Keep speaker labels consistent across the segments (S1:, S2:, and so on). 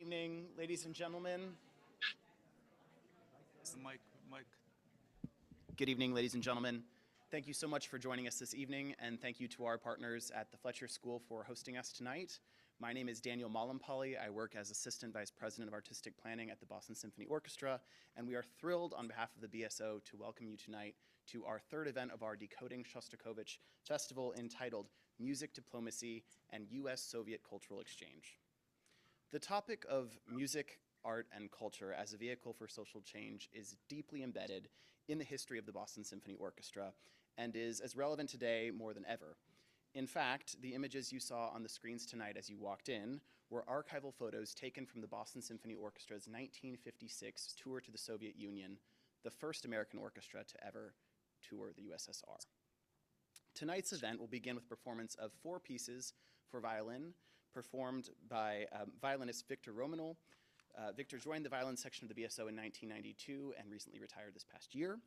S1: Evening, ladies and gentlemen.
S2: It's the mic, mic.
S1: Good evening, ladies and gentlemen. Thank you so much for joining us this evening, and thank you to our partners at the Fletcher School for hosting us tonight. My name is Daniel Malampalli. I work as Assistant Vice President of Artistic Planning at the Boston Symphony Orchestra, and we are thrilled on behalf of the BSO to welcome you tonight to our third event of our Decoding Shostakovich Festival entitled Music Diplomacy and U.S.-Soviet Cultural Exchange. The topic of music, art, and culture as a vehicle for social change is deeply embedded in the history of the Boston Symphony Orchestra and is as relevant today more than ever. In fact, the images you saw on the screens tonight as you walked in were archival photos taken from the Boston Symphony Orchestra's 1956 tour to the Soviet Union, the first American orchestra to ever tour the USSR. Tonight's event will begin with a performance of 4 pieces for violin, performed by violinist Victor Romanul. Victor joined the violin section of the BSO in 1992 and recently retired this past year.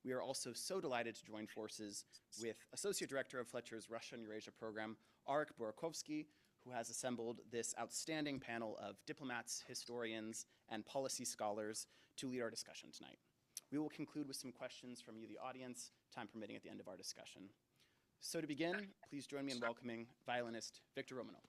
S1: We are also so delighted to join forces with Associate Director of Fletcher's Russia and Eurasia Program, Arik Burakovsky, who has assembled this outstanding panel of diplomats, historians, and policy scholars to lead our discussion tonight. We will conclude with some questions from you, the audience, time permitting at the end of our discussion. So to begin, please join me in welcoming violinist Victor Romanul.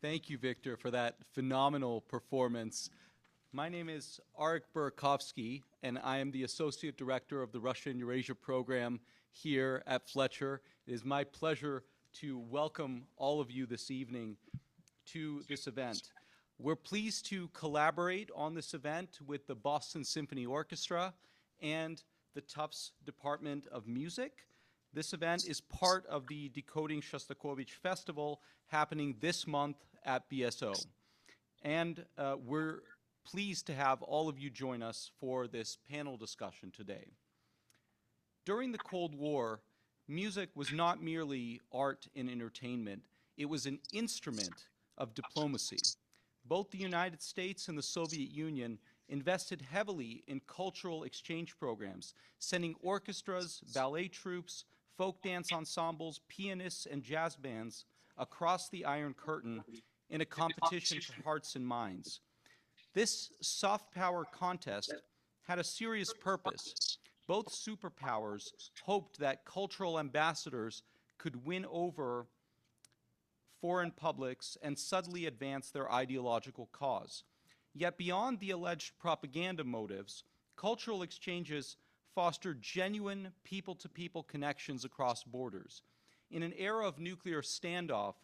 S2: Thank you, Victor, for that phenomenal performance. My name is Arik Burakovsky, and I am the Associate Director of the Russia and Eurasia Program here at Fletcher. It is my pleasure to welcome all of you this evening to this event. We're pleased to collaborate on this event with the Boston Symphony Orchestra and the Tufts Department of Music. This event is part of the Decoding Shostakovich Festival happening this month at BSO. And we're pleased to have all of you join us for this panel discussion today. During the Cold War, music was not merely art and entertainment, it was an instrument of diplomacy. Both the United States and the Soviet Union invested heavily in cultural exchange programs, sending orchestras, ballet troupes, folk dance ensembles, pianists, and jazz bands across the Iron Curtain in a competition for hearts and minds. This soft power contest had a serious purpose. Both superpowers hoped that cultural ambassadors could win over foreign publics and subtly advance their ideological cause. Yet beyond the alleged propaganda motives, cultural exchanges fostered genuine people-to-people connections across borders. In an era of nuclear standoff,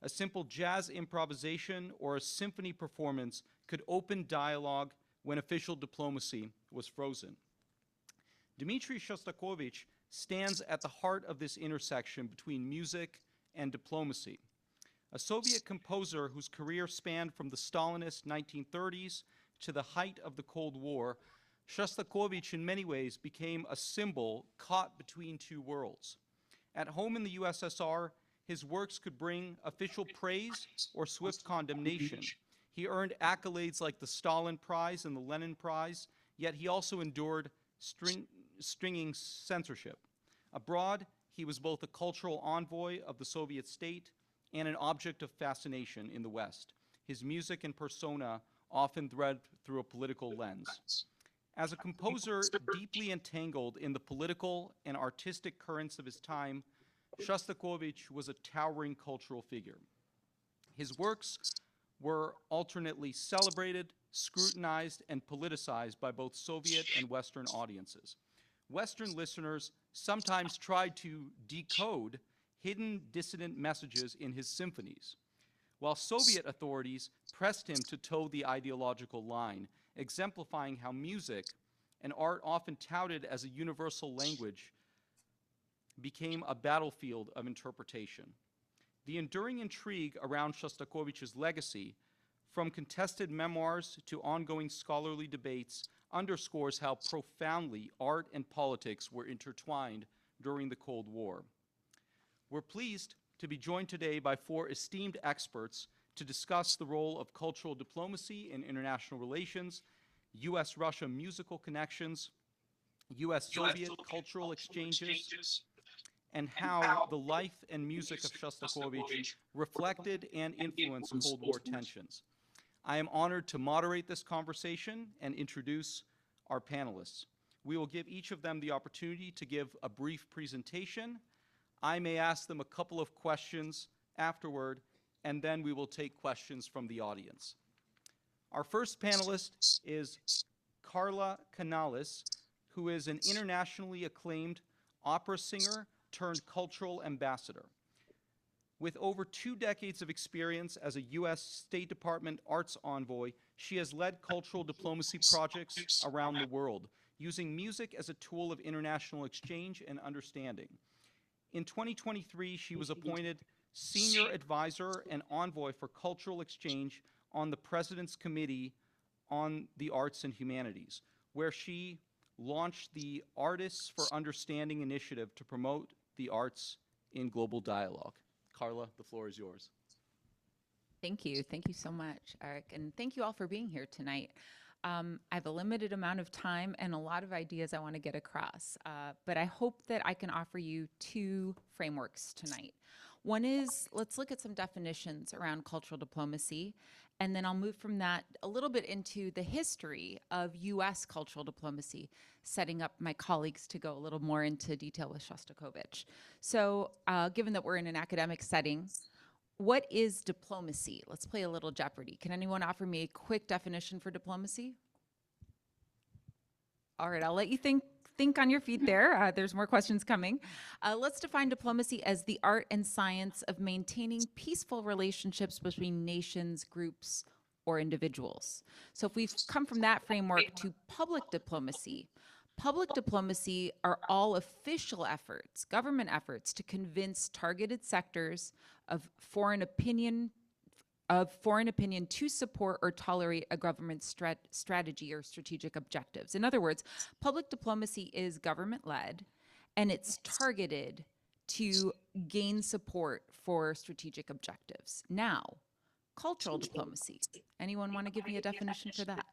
S2: a simple jazz improvisation or a symphony performance could open dialogue when official diplomacy was frozen. Dmitri Shostakovich stands at the heart of this intersection between music and diplomacy. A Soviet composer whose career spanned from the Stalinist 1930s to the height of the Cold War, Shostakovich in many ways became a symbol caught between two worlds. At home in the USSR, his works could bring official praise or swift condemnation. He earned accolades like the Stalin Prize and the Lenin Prize, yet he also endured stinging censorship. Abroad, he was both a cultural envoy of the Soviet state and an object of fascination in the West. His music and persona often thread through a political lens. As a composer deeply entangled in the political and artistic currents of his time, Shostakovich was a towering cultural figure. His works were alternately celebrated, scrutinized, and politicized by both Soviet and Western audiences. Western listeners sometimes tried to decode hidden dissident messages in his symphonies, while Soviet authorities pressed him to toe the ideological line, exemplifying how music, an art often touted as a universal language, became a battlefield of interpretation. The enduring intrigue around Shostakovich's legacy, from contested memoirs to ongoing scholarly debates, underscores how profoundly art and politics were intertwined during the Cold War. We're pleased to be joined today by four esteemed experts to discuss the role of cultural diplomacy in international relations, U.S.-Russia musical connections, U.S.-Soviet cultural exchanges, and how the life and music of Shostakovich reflected and influenced Cold War tensions. I am honored to moderate this conversation and introduce our panelists. We will give each of them the opportunity to give a brief presentation. I may ask them a couple of questions afterward, and then we will take questions from the audience. Our first panelist is Carla Canales, who is an internationally acclaimed opera singer turned cultural ambassador. With over 2 decades of experience as a U.S. State Department arts envoy, she has led cultural diplomacy projects around the world, using music as a tool of international exchange and understanding. In 2023, she was appointed Senior Advisor and Envoy for Cultural Exchange on the President's Committee on the Arts and Humanities, where she launched the Artists for Understanding initiative to promote the arts in global dialogue. Carla, the floor is yours.
S3: Thank you. Thank you so much, Arik. And thank you all for being here tonight. I have a limited amount of time and a lot of ideas I want to get across, but I hope that I can offer you 2 frameworks tonight. One is, let's look at some definitions around cultural diplomacy, and then I'll move from that a little bit into the history of U.S. cultural diplomacy, setting up my colleagues to go a little more into detail with Shostakovich. So given that we're in an academic setting, what is diplomacy? Let's play a little Jeopardy. Can anyone offer me a quick definition for diplomacy? All right, I'll let you think on your feet there. There's more questions coming. Let's define diplomacy as the art and science of maintaining peaceful relationships between nations, groups, or individuals. So if we've come from that framework to public diplomacy are all official efforts, government efforts, to convince targeted sectors of foreign opinion to support or tolerate a government strategy or strategic objectives. In other words, public diplomacy is government-led, and it's targeted to gain support for strategic objectives. Now, cultural diplomacy. Anyone want to give me a definition for that?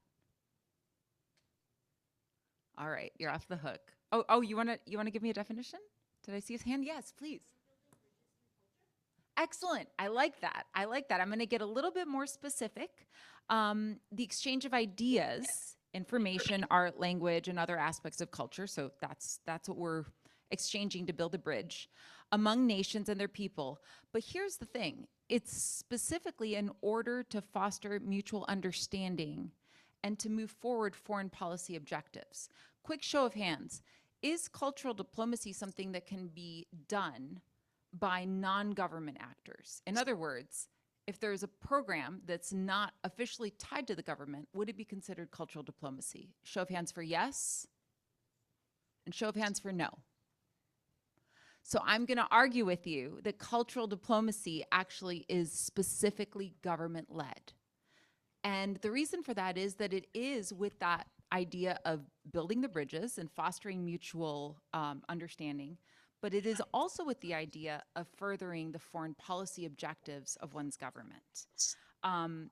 S3: All right, you're off the hook. Oh, you want to give me a definition? Did I see his hand? Yes, please. Excellent. I like that. I'm going to get a little bit more specific. The exchange of ideas, information, art, language, and other aspects of culture. So that's what we're exchanging to build a bridge among nations and their people. But here's the thing. It's specifically in order to foster mutual understanding and to move forward foreign policy objectives. Quick show of hands. Is cultural diplomacy something that can be done by non-government actors? In other words, if there's a program that's not officially tied to the government, would it be considered cultural diplomacy? Show of hands for yes, and show of hands for no. So I'm going to argue with you that cultural diplomacy actually is specifically government-led. And the reason for that is that it is with that idea of building the bridges and fostering mutual understanding, but it is also with the idea of furthering the foreign policy objectives of one's government.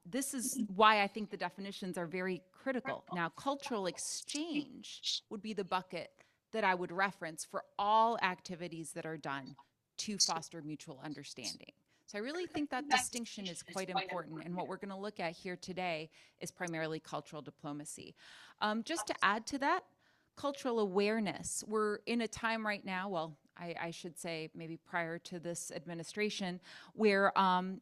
S3: This is why I think the definitions are very critical. Now, cultural exchange would be the bucket that I would reference for all activities that are done to foster mutual understanding. So I really think that distinction is quite important, and what we're going to look at here today is primarily cultural diplomacy. Just to add to that, cultural awareness. We're in a time right now, well, I should say maybe prior to this administration, where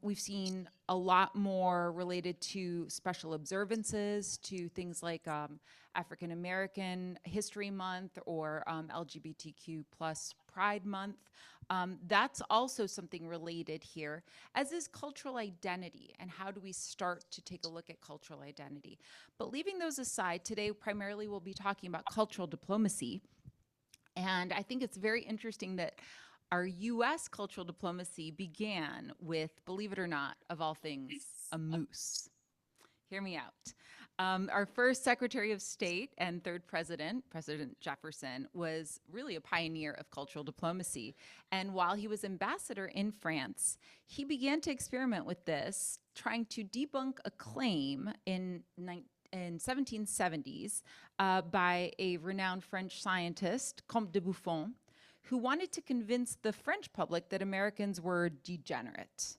S3: we've seen a lot more related to special observances, to things like African American History Month or LGBTQ plus Pride Month. That's also something related here, as is cultural identity, and how do we start to take a look at cultural identity. But leaving those aside, today primarily we'll be talking about cultural diplomacy. And I think it's very interesting that our U.S. cultural diplomacy began with, believe it or not, of all things, a moose. Hear me out. Our first Secretary of State and third president, President Jefferson, was really a pioneer of cultural diplomacy. And while he was ambassador in France, he began to experiment with this, trying to debunk a claim in 1770s by a renowned French scientist, Comte de Buffon, who wanted to convince the French public that Americans were degenerate.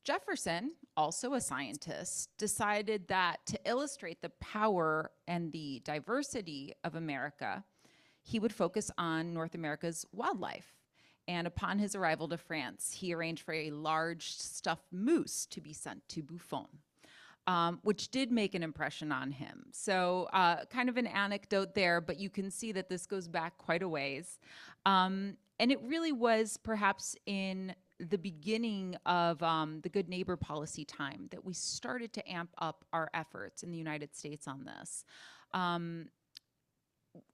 S3: Jefferson, also a scientist, decided that to illustrate the power and the diversity of America, he would focus on North America's wildlife. And upon his arrival to France, he arranged for a large stuffed moose to be sent to Buffon, which did make an impression on him. So kind of an anecdote there, but you can see that this goes back quite a ways. And it really was perhaps in the beginning of the good neighbor policy time that we started to amp up our efforts in the United States on this.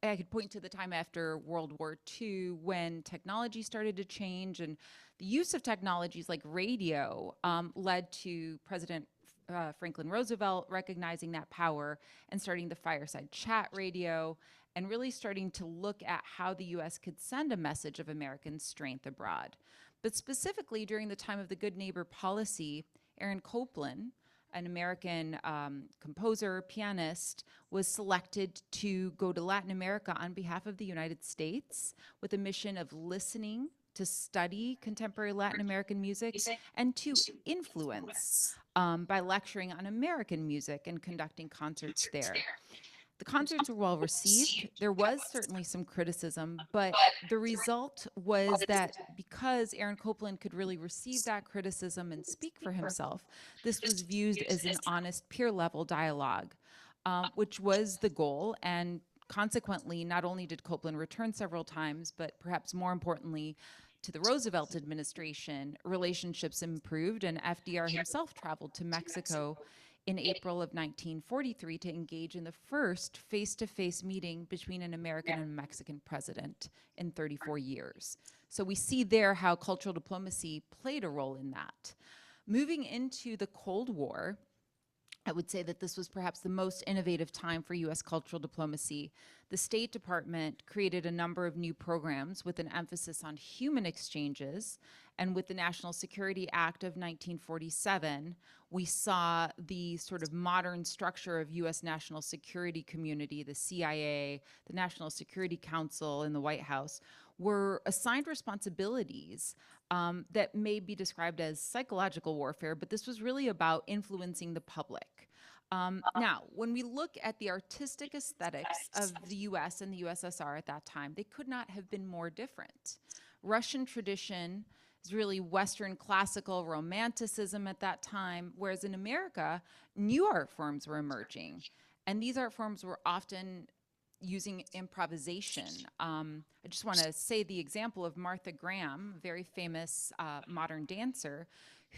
S3: I could point to the time after World War II when technology started to change, and the use of technologies like radio led to President Franklin Roosevelt recognizing that power and starting the fireside chat radio and really starting to look at how the US could send a message of American strength abroad. But specifically during the time of the Good Neighbor policy, Aaron Copland, an American composer, pianist, was selected to go to Latin America on behalf of the United States with a mission of listening, to study contemporary Latin American music, and to influence by lecturing on American music and conducting concerts there. The concerts were well received. There was certainly some criticism, but the result was that because Aaron Copland could really receive that criticism and speak for himself, this was viewed as an honest peer-level dialogue, which was the goal. And consequently, not only did Copland return several times, but perhaps more importantly, to the Roosevelt administration, relationships improved, and FDR himself traveled to Mexico in April of 1943 to engage in the first face-to-face meeting between an American and Mexican president in 34 years. So we see there how cultural diplomacy played a role in that. Moving into the Cold War, I would say that this was perhaps the most innovative time for US cultural diplomacy. The State Department created a number of new programs with an emphasis on human exchanges, and with the National Security Act of 1947, we saw the sort of modern structure of US national security community, the CIA, the National Security Council, and the White House, were assigned responsibilities that may be described as psychological warfare, but this was really about influencing the public. Now, when we look at the artistic aesthetics of the US and the USSR at that time, they could not have been more different. Russian tradition is really Western classical romanticism at that time, whereas in America, new art forms were emerging. And these art forms were often using improvisation. I just want to say the example of Martha Graham, a very famous modern dancer,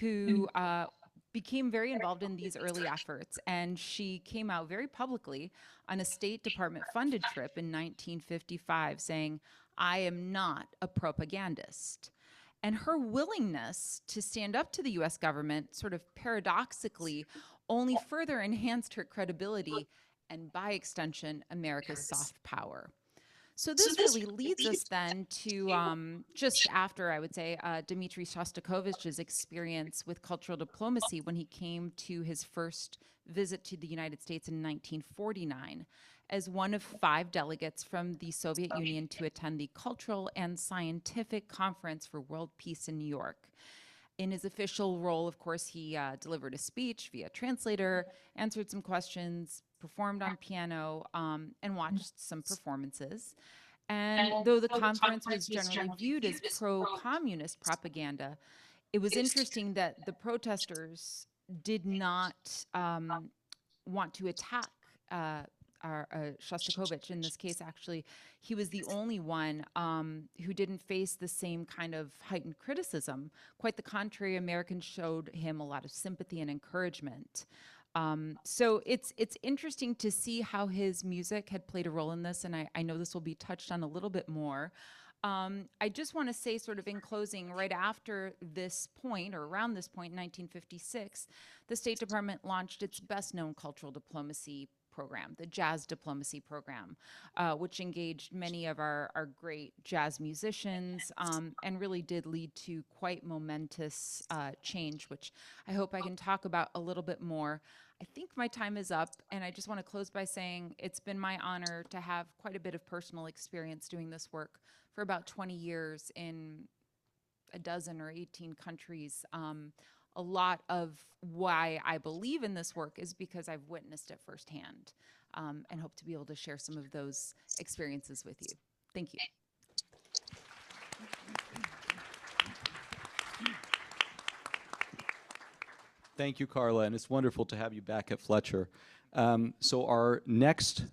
S3: who became very involved in these early efforts. And she came out very publicly on a State Department funded trip in 1955 saying, "I am not a propagandist." And her willingness to stand up to the US government sort of paradoxically only further enhanced her credibility and by extension, America's soft power. So this really leads us then to just after, I would say, Dmitri Shostakovich's experience with cultural diplomacy when he came to his first visit to the United States in 1949 as one of 5 delegates from the Soviet Union to attend the Cultural and Scientific Conference for World Peace in New York. In his official role, of course, he delivered a speech via translator, answered some questions, performed on piano, and watched some performances. And though the conference was generally viewed as pro-communist propaganda, it was interesting that the protesters did not want to attack Shostakovich. In this case, actually, he was the only one who didn't face the same kind of heightened criticism. Quite the contrary, Americans showed him a lot of sympathy and encouragement. So it's interesting to see how his music had played a role in this, and I know this will be touched on a little bit more. I just want to say, sort of in closing, right after this point, or around this point in 1956, the State Department launched its best-known cultural diplomacy program, the Jazz Diplomacy Program, which engaged many of our great jazz musicians and really did lead to quite momentous change, which I hope I can talk about a little bit more. I think my time is up, and I just want to close by saying it's been my honor to have quite a bit of personal experience doing this work for about 20 years in a dozen or 18 countries, a lot of why I believe in this work is because I've witnessed it firsthand, and hope to be able to share some of those experiences with you. Thank you.
S2: Thank you, Carla, and it's wonderful to have you back at Fletcher. So our next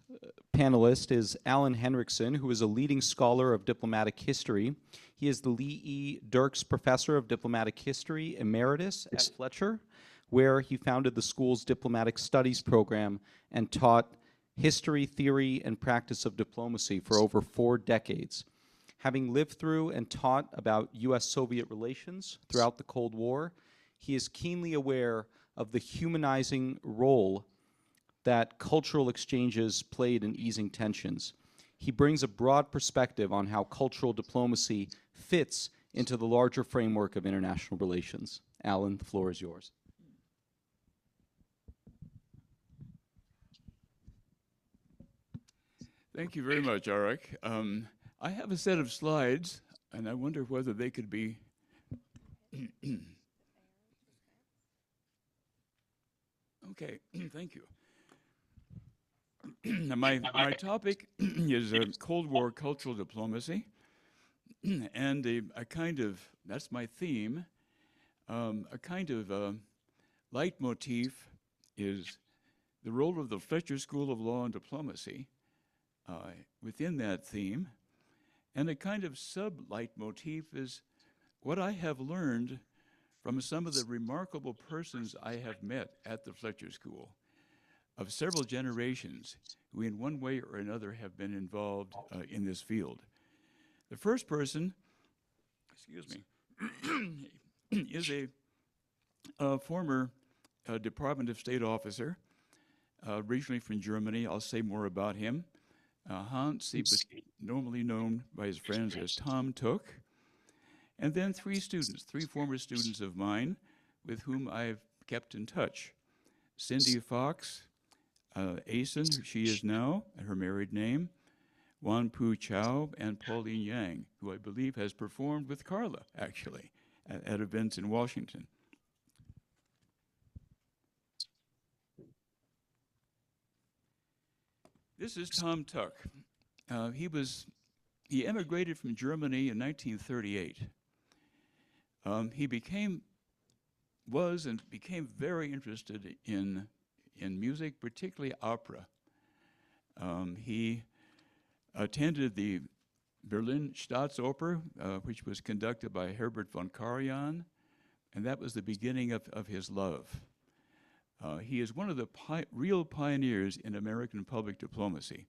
S2: panelist is Alan Henrikson, who is a leading scholar of diplomatic history. He is the Lee E. Dirks Professor of Diplomatic History, Emeritus at Fletcher, where he founded the school's Diplomatic Studies program and taught history, theory, and practice of diplomacy for over 4 decades. Having lived through and taught about U.S.-Soviet relations throughout the Cold War, he is keenly aware of the humanizing role that cultural exchanges played in easing tensions. He brings a broad perspective on how cultural diplomacy fits into the larger framework of international relations. Alan, the floor is yours.
S4: Thank you very much, Arik. I have a set of slides, and I wonder whether they could be okay, thank you. my topic is Cold War cultural diplomacy, and a kind of, that's my theme, a kind of leitmotif is the role of the Fletcher School of Law and Diplomacy within that theme, and a kind of sub-leitmotif is what I have learned from some of the remarkable persons I have met at the Fletcher School of several generations who in one way or another have been involved in this field. The first person, excuse me, is a former Department of State officer, originally from Germany. I'll say more about him. Hans, he was normally known by his friends as Tom Took. And then 3 former students of mine with whom I've kept in touch. Cindy Fox, Asen, who she is now, her married name, Wan Pu Chow, and Pauline Yang, who I believe has performed with Carla, actually, at events in Washington. This is Tom Tuck. He emigrated from Germany in 1938. He became very interested in music, particularly opera. He attended the Berlin Staatsoper, which was conducted by Herbert von Karajan, and that was the beginning of his love. He is one of the real pioneers in American public diplomacy,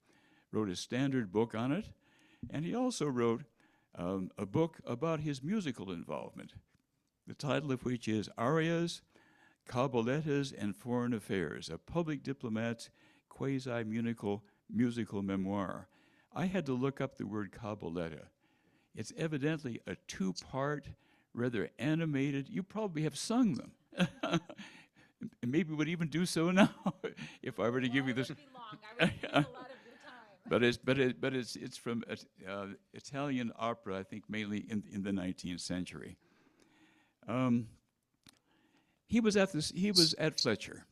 S4: wrote a standard book on it, and he also wrote a book about his musical involvement, the title of which is Arias, Caballetas, and Foreign Affairs, a public diplomat's quasi-musical memoir. I had to look up the word cabaletta. It's evidently a 2-part, rather animated, you probably have sung them. And maybe would even do so now if I were to give you this.
S3: It would be long. I would need a lot of your time.
S4: But it's from Italian opera, I think mainly in the 19th century. He was at Fletcher.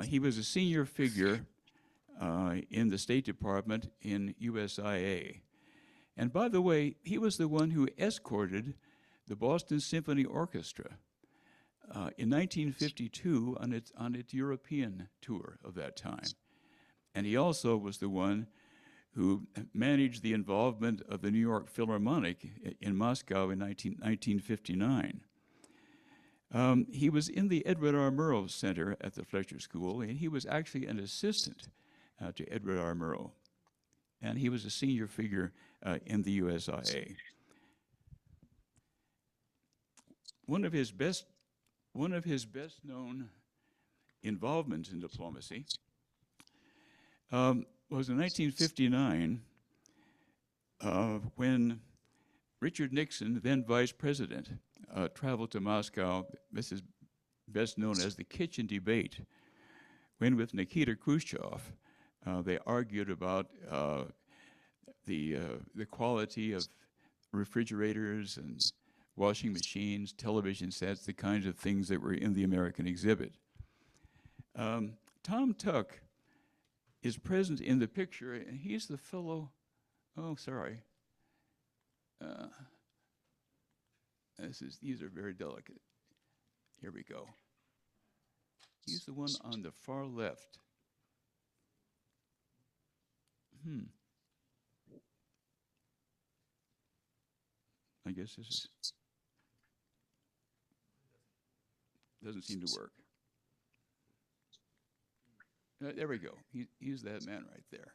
S4: He was a senior figure in the State Department in USIA. And by the way, he was the one who escorted the Boston Symphony Orchestra in 1952 on its European tour of that time. And he also was the one who managed the involvement of the New York Philharmonic in Moscow in 1959. He was in the Edward R. Murrow Center at the Fletcher School, and he was actually an assistant to Edward R. Murrow. And he was a senior figure in the USIA. One of his best known involvements in diplomacy was in 1959 when Richard Nixon, then vice president, traveled to Moscow. This is best known as the kitchen debate, when with Nikita Khrushchev, they argued about the quality of refrigerators and washing machines, television sets, the kinds of things that were in the American exhibit. Tom Tuck is present in the picture, and he's the fellow, oh, sorry. These are very delicate. Here we go. He's the one on the far left. I guess this doesn't seem to work. There we go. He's that man right there.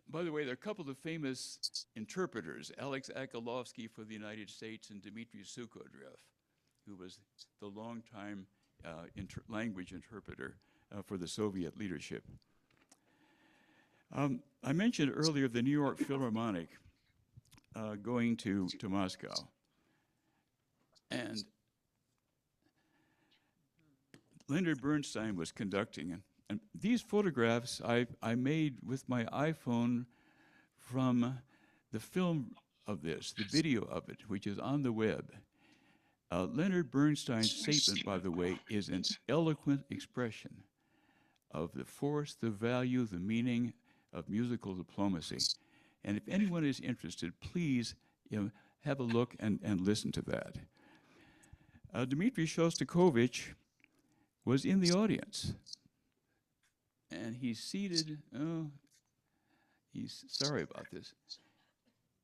S4: By the way, there are a couple of famous interpreters, Alex Akalovsky for the United States and Dmitri Sukodrev, who was the longtime language interpreter for the Soviet leadership. I mentioned earlier the New York Philharmonic going to Moscow. And Leonard Bernstein was conducting, and these photographs I made with my iPhone from the film of this, the video of it, which is on the web. Leonard Bernstein's statement, by the way, is an eloquent expression of the force, the value, the meaning of musical diplomacy. And if anyone is interested, please have a look and listen to that. Dmitri Shostakovich was in the audience. And he's seated, sorry about this.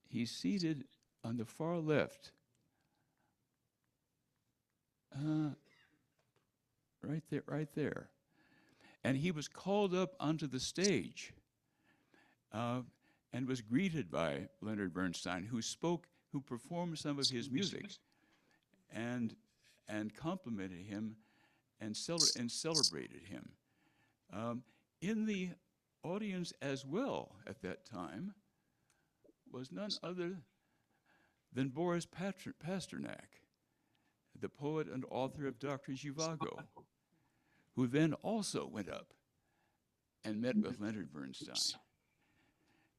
S4: He's seated on the far left. Right there. And he was called up onto the stage and was greeted by Leonard Bernstein, who performed some of his music and complimented him and celebrated him. In the audience as well at that time was none other than Boris Pasternak, the poet and author of Dr. Zhivago, who then also went up and met with Leonard Bernstein.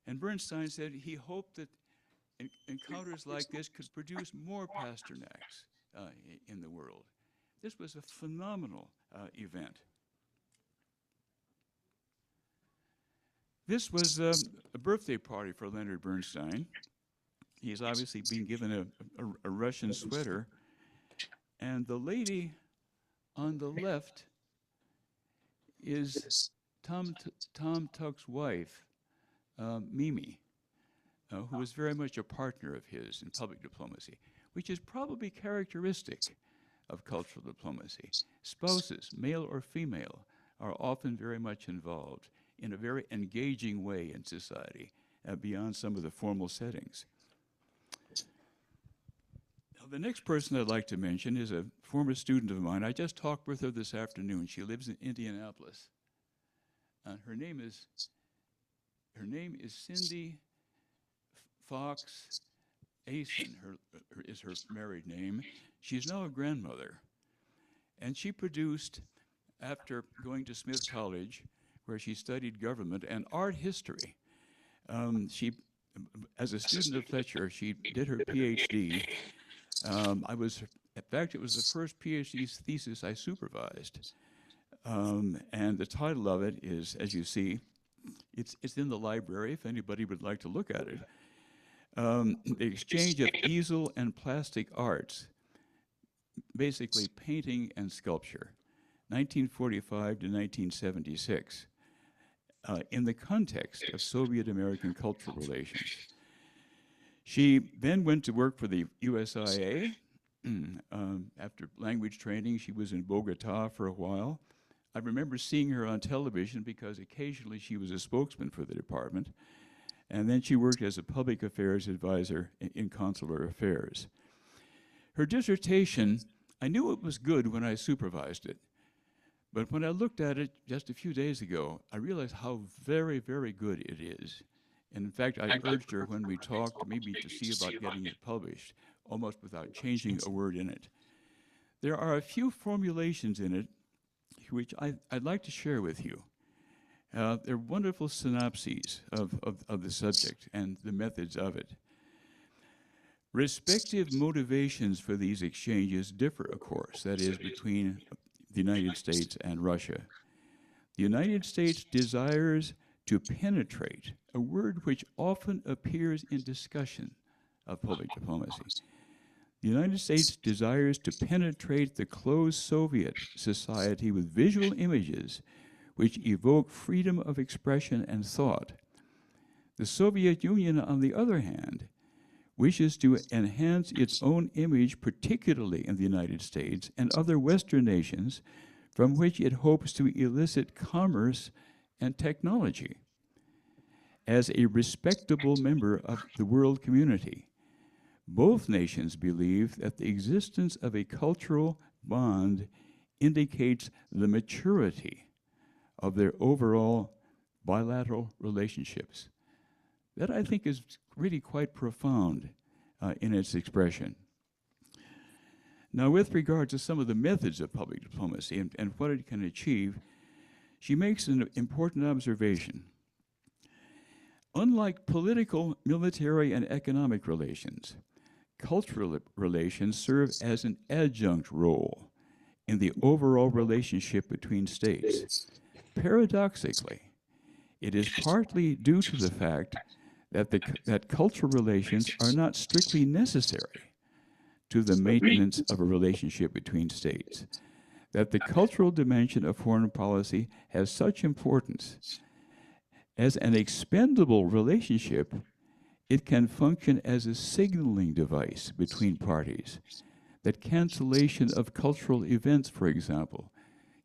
S4: And Bernstein said he hoped that encounters like this could produce more Pasternaks in the world. This was a phenomenal event. This was a birthday party for Leonard Bernstein. He's obviously been given a Russian sweater. And the lady on the left is Tom Tuck's wife, Mimi, who was very much a partner of his in public diplomacy, which is probably characteristic of cultural diplomacy. Spouses, male or female, are often very much involved in a very engaging way in society, beyond some of the formal settings. Now, the next person I'd like to mention is a former student of mine. I just talked with her this afternoon. She lives in Indianapolis. Her name is Cindy Fox Asen, is her married name. She's now a grandmother. And she produced, after going to Smith College, where she studied government and art history. As a student of Fletcher, she did her PhD. In fact, it was the first PhD thesis I supervised. And the title of it is, as you see, it's in the library if anybody would like to look at it. The exchange of easel and plastic arts, basically painting and sculpture, 1945 to 1976, in the context of Soviet-American cultural relations. She then went to work for the USIA. After language training, she was in Bogota for a while. I remember seeing her on television because occasionally she was a spokesman for the department. And then she worked as a public affairs advisor in consular affairs. Her dissertation, I knew it was good when I supervised it. But when I looked at it just a few days ago, I realized how very, very good it is. And in fact, I urged her when we talked maybe to see about getting it published, almost without changing a word in it. There are a few formulations in it which I'd like to share with you. They're wonderful synopses of the subject and the methods of it. Respective motivations for these exchanges differ, of course, that is, between the United States and Russia. The United States desires to penetrate, a word which often appears in discussion of public diplomacy. The United States desires to penetrate the closed Soviet society with visual images which evoke freedom of expression and thought. The Soviet Union, on the other hand, wishes to enhance its own image, particularly in the United States and other Western nations, from which it hopes to elicit commerce and technology. As a respectable member of the world community, both nations believe that the existence of a cultural bond indicates the maturity of their overall bilateral relationships. That, I think, is really quite profound in its expression. Now, with regard to some of the methods of public diplomacy and what it can achieve, she makes an important observation. Unlike political, military, and economic relations, cultural relations serve as an adjunct role in the overall relationship between states. Paradoxically, it is partly due to the fact that cultural relations are not strictly necessary to the maintenance of a relationship between states, that the cultural dimension of foreign policy has such importance. As an expendable relationship, it can function as a signaling device between parties, that cancellation of cultural events, for example,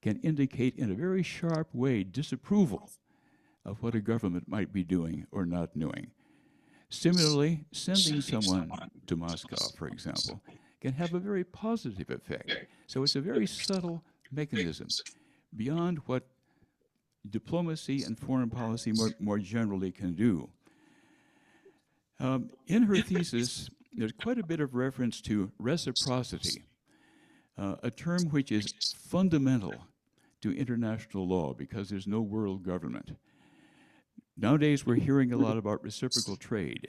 S4: can indicate in a very sharp way disapproval of what a government might be doing or not doing. Similarly, sending someone to Moscow, for example, can have a very positive effect. So it's a very subtle mechanism beyond what diplomacy and foreign policy more generally can do. In her thesis, there's quite a bit of reference to reciprocity, a term which is fundamental to international law because there's no world government. Nowadays, we're hearing a lot about reciprocal trade.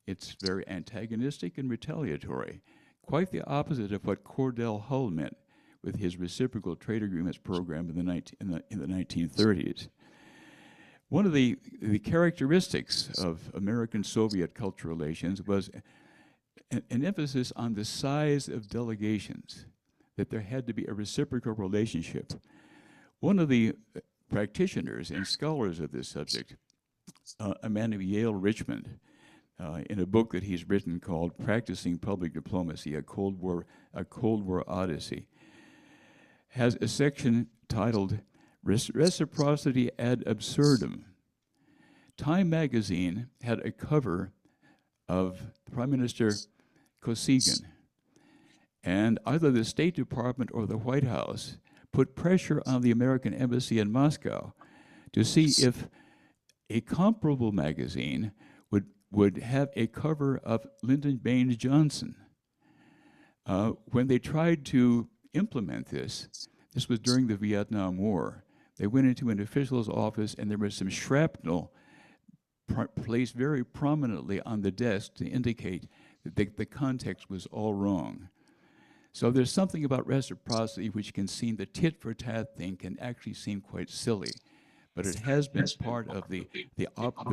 S4: It's very antagonistic and retaliatory, quite the opposite of what Cordell Hull meant with his reciprocal trade agreements program in the 1930s. One of the characteristics of American-Soviet cultural relations was an emphasis on the size of delegations, that there had to be a reciprocal relationship. One of the practitioners and scholars of this subject, a man named Yale Richmond, in a book that he's written called Practicing Public Diplomacy, a Cold War Odyssey, has a section titled Reciprocity ad Absurdum. Time magazine had a cover of Prime Minister Kosygin, and either the State Department or the White House put pressure on the American embassy in Moscow to see if a comparable magazine would have a cover of Lyndon Baines Johnson. When they tried to implement this was during the Vietnam War. They went into an official's office and there was some shrapnel placed very prominently on the desk to indicate that the context was all wrong. So there's something about reciprocity which can seem, the tit-for-tat thing can actually seem quite silly, but it has been part of the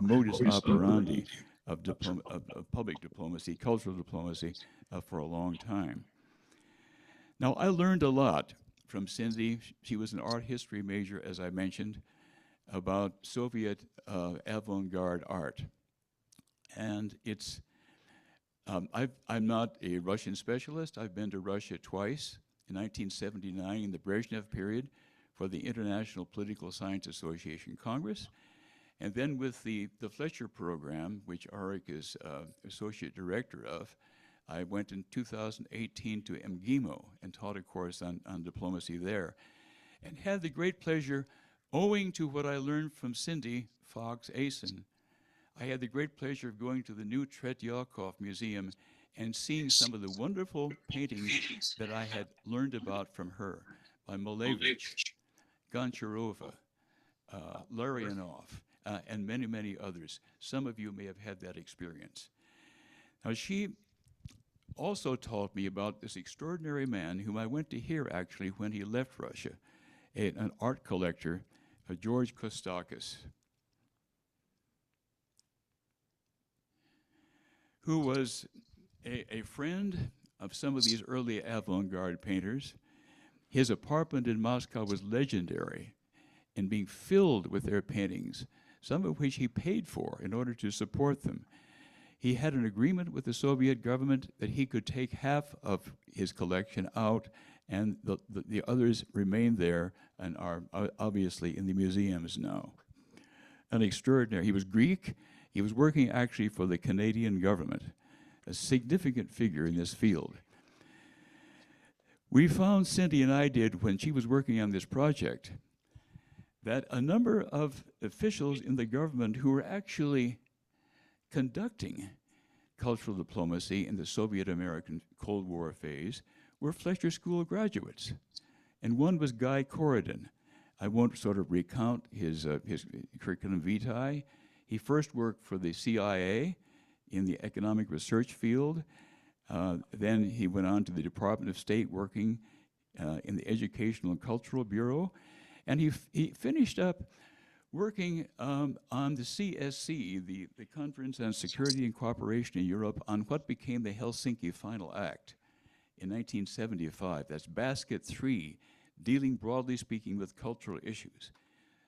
S4: modus operandi of public diplomacy, cultural diplomacy, for a long time. Now, I learned a lot from Cindy. She was an art history major, as I mentioned, about Soviet avant-garde art. And it's, I'm not a Russian specialist. I've been to Russia twice, in 1979 in the Brezhnev period for the International Political Science Association Congress, and then with the Fletcher program, which Arik is associate director of. I went in 2018 to MGIMO and taught a course on diplomacy there, and had the great pleasure, owing to what I learned from Cindy Fox-Asen, I had the great pleasure of going to the new Tretyakov Museum and seeing some of the wonderful paintings that I had learned about from her, by Malevich, Goncharova, Larionov, and many, many others. Some of you may have had that experience. Now, she also taught me about this extraordinary man whom I went to hear actually when he left Russia, an art collector, George Kostakis, who was a friend of some of these early avant-garde painters. His apartment in Moscow was legendary in being filled with their paintings, some of which he paid for in order to support them. He had an agreement with the Soviet government that he could take half of his collection out, and the others remained there and are obviously in the museums now. An extraordinary, he was Greek, he was working actually for the Canadian government, a significant figure in this field. We found, Cindy and I did, when she was working on this project, that a number of officials in the government who were actually conducting cultural diplomacy in the Soviet-American Cold War phase were Fletcher School graduates. And one was Guy Corridon. I won't sort of recount his curriculum vitae. He first worked for the CIA in the economic research field. Then he went on to the Department of State working in the Educational and Cultural Bureau. And he finished up working on the CSC, the Conference on Security and Cooperation in Europe, on what became the Helsinki Final Act in 1975. That's Basket 3, dealing broadly speaking with cultural issues.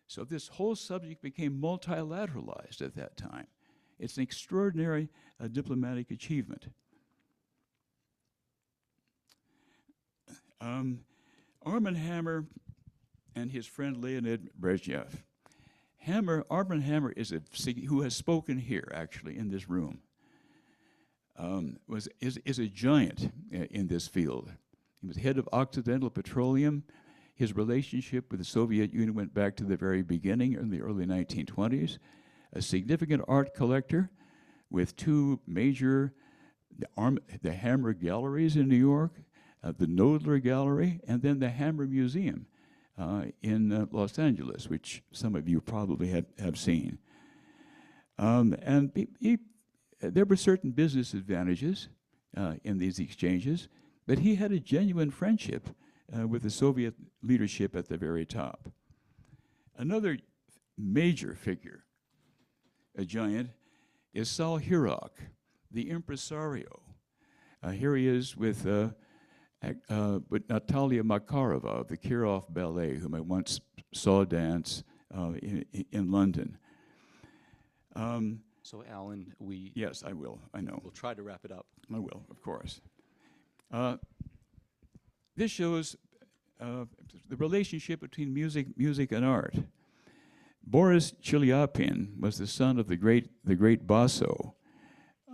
S4: So this whole subject became multilateralized at that time. It's an extraordinary diplomatic achievement. Armand Hammer and his friend Leonid Brezhnev. Armand Hammer is who has spoken here, actually, in this room, is a giant in this field. He was head of Occidental Petroleum. His relationship with the Soviet Union went back to the very beginning in the early 1920s. A significant art collector with two major, the Hammer Galleries in New York, the Knoedler Gallery, and then the Hammer Museum in Los Angeles, which some of you probably have seen. And there were certain business advantages in these exchanges, but he had a genuine friendship with the Soviet leadership at the very top. Another major figure, a giant, is Sal Hirok, the impresario. Here he is with Natalia Makarova of the Kirov Ballet, whom I once saw dance in London.
S2: So, Alan,
S4: Yes, I will. I know.
S2: we'll try to wrap it up.
S4: I will, of course. This shows the relationship between music and art. Boris Chelyapin was the son of the great Basso,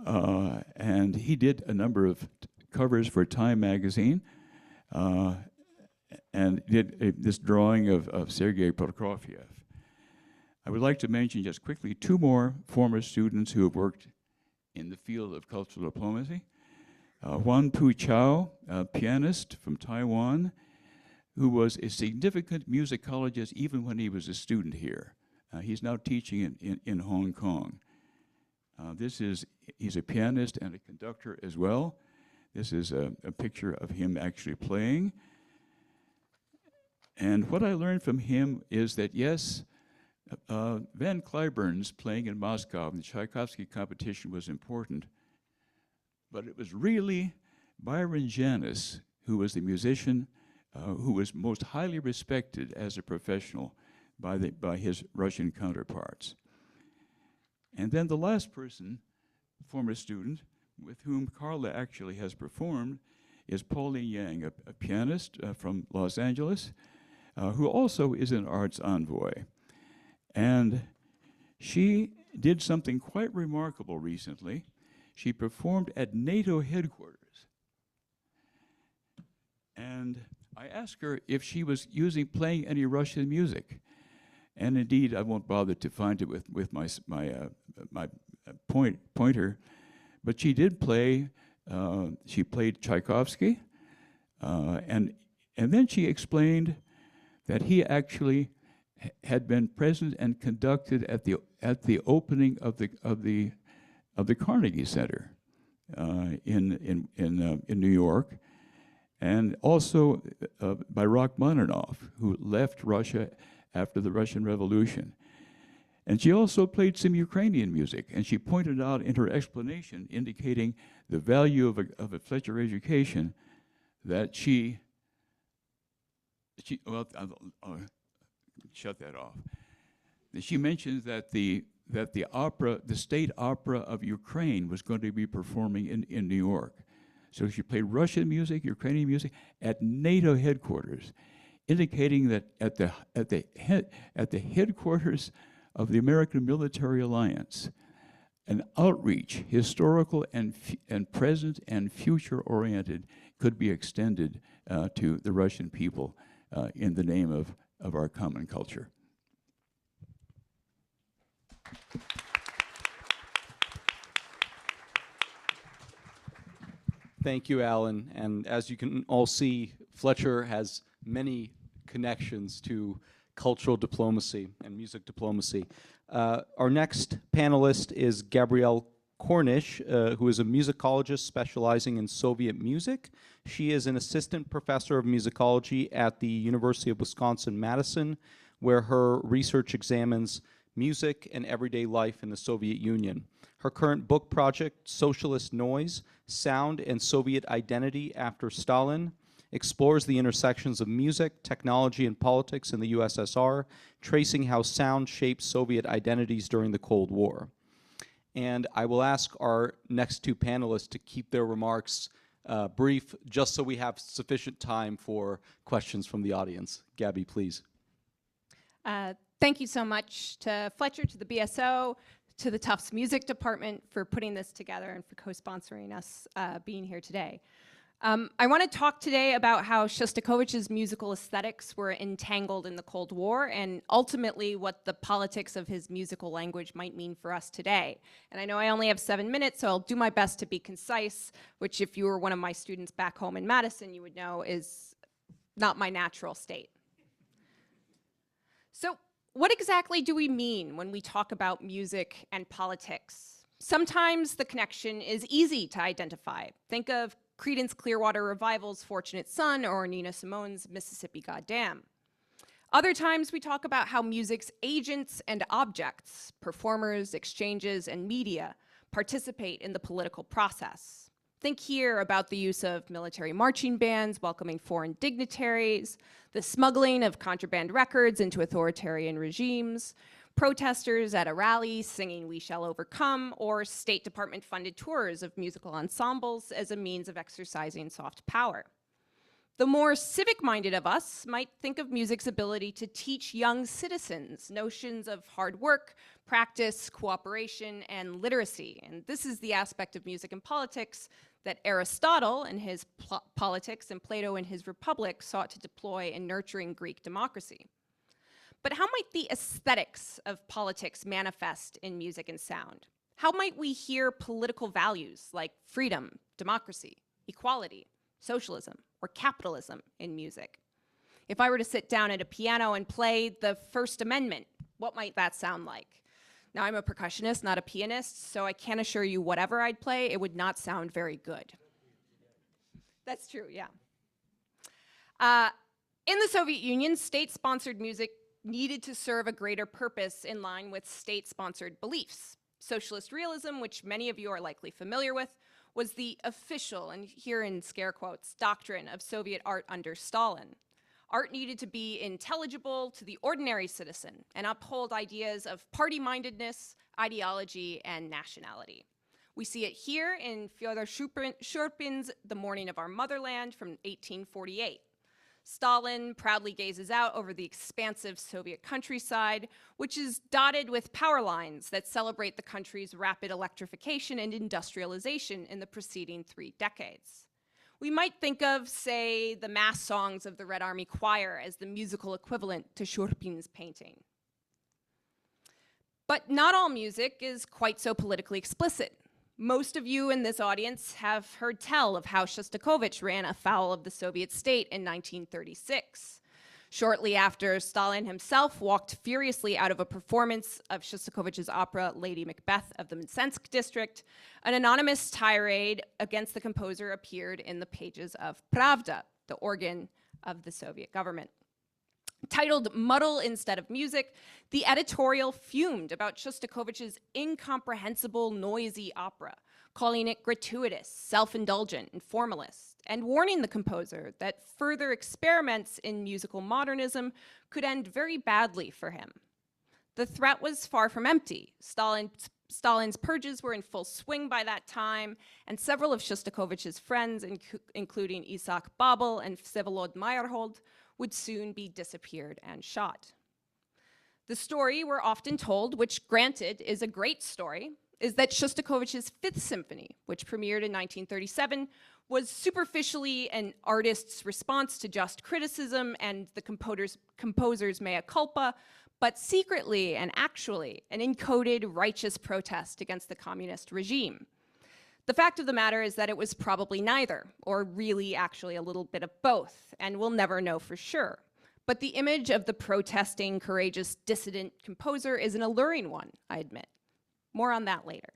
S4: and he did a number of covers for Time magazine, and did this drawing of Sergei Prokofiev. I would like to mention just quickly two more former students who have worked in the field of cultural diplomacy. Juan Pu Chao, a pianist from Taiwan, who was a significant musicologist even when he was a student here. He's now teaching in Hong Kong. He's a pianist and a conductor as well. This is a picture of him actually playing. And what I learned from him is that, yes, Van Cliburn's playing in Moscow in the Tchaikovsky competition was important, but it was really Byron Janis who was the musician who was most highly respected as a professional by his Russian counterparts. And then the last person, former student, with whom Carla actually has performed, is Pauline Yang, a pianist from Los Angeles, who also is an arts envoy. And she did something quite remarkable recently. She performed at NATO headquarters. And I asked her if she was playing any Russian music. And indeed, I won't bother to find it with my pointer, but she did play. She played Tchaikovsky, and then she explained that he actually had been present and conducted at the opening of the Carnegie Center in New York, and also by Rachmaninoff, who left Russia after the Russian Revolution. And she also played some Ukrainian music, and she pointed out in her explanation, indicating the value of a Fletcher education, that well, I'll shut that off. She mentioned that the state opera of Ukraine was going to be performing in New York. So she played Russian music, Ukrainian music at NATO headquarters, indicating that at the headquarters of the American Military Alliance, an outreach, historical and present and future-oriented, could be extended to the Russian people in the name of our common culture.
S2: Thank you, Alan. And as you can all see, Fletcher has many connections to cultural diplomacy and music diplomacy. Our next panelist is Gabrielle Cornish, who is a musicologist specializing in Soviet music. She is an assistant professor of musicology at the University of Wisconsin-Madison, where her research examines music and everyday life in the Soviet Union. Her current book project, Socialist Noise, Sound and Soviet Identity After Stalin, explores the intersections of music, technology, and politics in the USSR, tracing how sound shaped Soviet identities during the Cold War. And I will ask our next two panelists to keep their remarks brief, just so we have sufficient time for questions from the audience. Gabby, please.
S5: Thank you so much to Fletcher, to the BSO, to the Tufts Music Department for putting this together and for co-sponsoring us being here today. I want to talk today about how Shostakovich's musical aesthetics were entangled in the Cold War and ultimately what the politics of his musical language might mean for us today. And I know I only have 7 minutes, so I'll do my best to be concise, which if you were one of my students back home in Madison, you would know is not my natural state. So what exactly do we mean when we talk about music and politics? Sometimes the connection is easy to identify. Think of Creedence Clearwater Revival's Fortunate Son or Nina Simone's Mississippi Goddam. Other times we talk about how music's agents and objects, performers, exchanges, and media participate in the political process. Think here about the use of military marching bands welcoming foreign dignitaries, the smuggling of contraband records into authoritarian regimes, protesters at a rally singing "We Shall Overcome," or State Department-funded tours of musical ensembles as a means of exercising soft power. The more civic-minded of us might think of music's ability to teach young citizens notions of hard work, practice, cooperation, and literacy. And this is the aspect of music and politics that Aristotle in his Politics and Plato in his Republic sought to deploy in nurturing Greek democracy. But how might the aesthetics of politics manifest in music and sound? How might we hear political values like freedom, democracy, equality, socialism, or capitalism in music? If I were to sit down at a piano and play the First Amendment, what might that sound like? Now, I'm a percussionist, not a pianist, so I can assure you whatever I'd play, it would not sound very good. That's true, yeah. In the Soviet Union, state-sponsored music needed to serve a greater purpose in line with state-sponsored beliefs. Socialist realism, which many of you are likely familiar with, was the official, and here in scare quotes, doctrine of Soviet art under Stalin. Art needed to be intelligible to the ordinary citizen and uphold ideas of party-mindedness, ideology, and nationality. We see it here in Fyodor Shurpin's The Morning of Our Motherland from 1848. Stalin proudly gazes out over the expansive Soviet countryside, which is dotted with power lines that celebrate the country's rapid electrification and industrialization in the preceding 3 decades. We might think of, say, the mass songs of the Red Army Choir as the musical equivalent to Shurpin's painting. But not all music is quite so politically explicit. Most of you in this audience have heard tell of how Shostakovich ran afoul of the Soviet state in 1936. Shortly after, Stalin himself walked furiously out of a performance of Shostakovich's opera Lady Macbeth of the Mtsensk district. An anonymous tirade against the composer appeared in the pages of Pravda, the organ of the Soviet government. Titled Muddle Instead of Music, the editorial fumed about Shostakovich's incomprehensible, noisy opera, calling it gratuitous, self-indulgent, and formalist, and warning the composer that further experiments in musical modernism could end very badly for him. The threat was far from empty. Stalin's purges were in full swing by that time, and several of Shostakovich's friends, including Isaac Babel and Vsevolod Meyerhold, would soon be disappeared and shot. The story we're often told, which granted is a great story, is that Shostakovich's Fifth Symphony, which premiered in 1937, was superficially an artist's response to just criticism and the composer's mea culpa, but secretly and actually an encoded righteous protest against the communist regime. The fact of the matter is that it was probably neither, or really actually a little bit of both, and we'll never know for sure. But the image of the protesting, courageous, dissident composer is an alluring one, I admit. More on that later.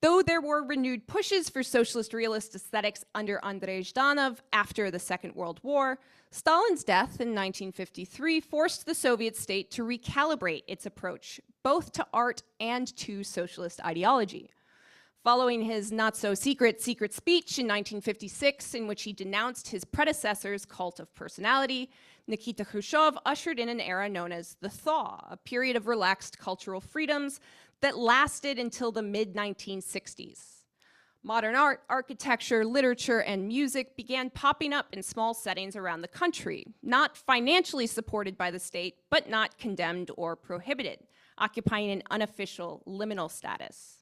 S5: Though there were renewed pushes for socialist realist aesthetics under Andrei Zhdanov after the Second World War, Stalin's death in 1953 forced the Soviet state to recalibrate its approach both to art and to socialist ideology. Following his not-so-secret speech in 1956, in which he denounced his predecessor's cult of personality, Nikita Khrushchev ushered in an era known as the Thaw, a period of relaxed cultural freedoms that lasted until the mid-1960s. Modern art, architecture, literature, and music began popping up in small settings around the country, not financially supported by the state, but not condemned or prohibited, occupying an unofficial liminal status.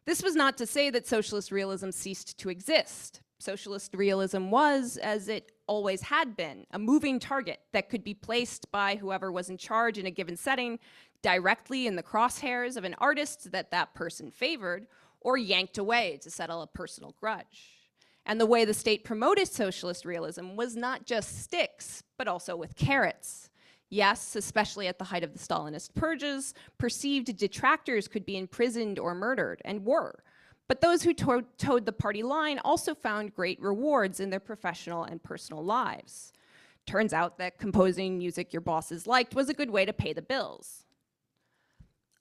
S5: This was not to say that socialist realism ceased to exist. Socialist realism was, as it always had been, a moving target that could be placed by whoever was in charge in a given setting directly in the crosshairs of an artist that that person favored, or yanked away to settle a personal grudge. And the way the state promoted socialist realism was not just sticks, but also with carrots. Yes, especially at the height of the Stalinist purges, perceived detractors could be imprisoned or murdered, and were. But those who towed the party line also found great rewards in their professional and personal lives. Turns out that composing music your bosses liked was a good way to pay the bills.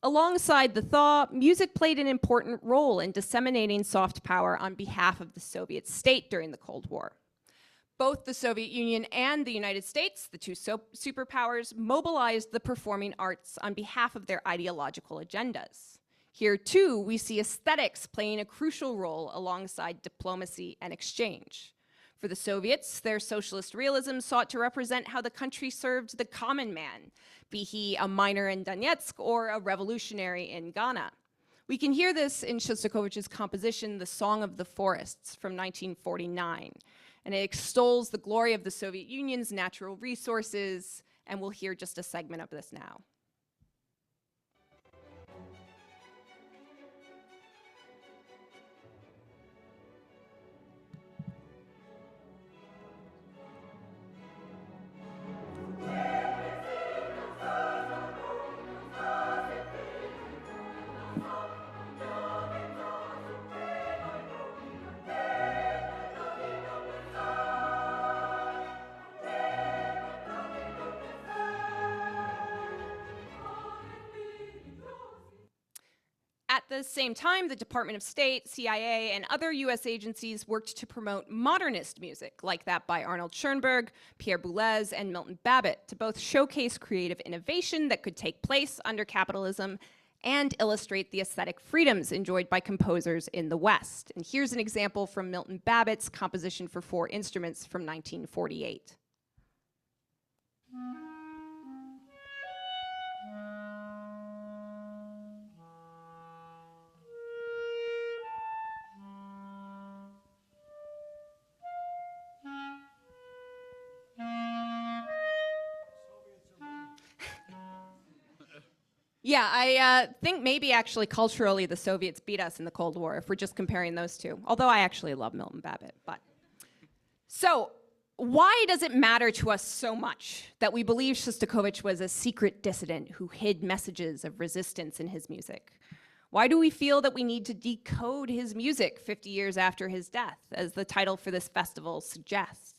S5: Alongside the thaw, music played an important role in disseminating soft power on behalf of the Soviet state during the Cold War. Both the Soviet Union and the United States, the two superpowers, mobilized the performing arts on behalf of their ideological agendas. Here, too, we see aesthetics playing a crucial role alongside diplomacy and exchange. For the Soviets, their socialist realism sought to represent how the country served the common man, be he a miner in Donetsk or a revolutionary in Ghana. We can hear this in Shostakovich's composition, The Song of the Forests, from 1949. And it extols the glory of the Soviet Union's natural resources, and we'll hear just a segment of this now. At the same time, the Department of State, CIA, and other US agencies worked to promote modernist music, like that by Arnold Schoenberg, Pierre Boulez, and Milton Babbitt, to both showcase creative innovation that could take place under capitalism and illustrate the aesthetic freedoms enjoyed by composers in the West. And here's an example from Milton Babbitt's composition for 4 instruments from 1948. Yeah, I think maybe actually culturally the Soviets beat us in the Cold War if we're just comparing those two. Although I actually love Milton Babbitt, but. So Why does it matter to us so much that we believe Shostakovich was a secret dissident who hid messages of resistance in his music? Why do we feel that we need to decode his music 50 years after his death, as the title for this festival suggests?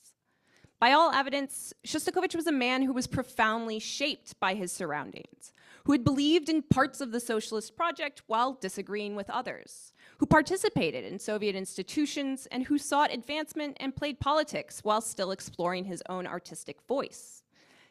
S5: By all evidence, Shostakovich was a man who was profoundly shaped by his surroundings, who had believed in parts of the socialist project while disagreeing with others, who participated in Soviet institutions, and who sought advancement and played politics while still exploring his own artistic voice.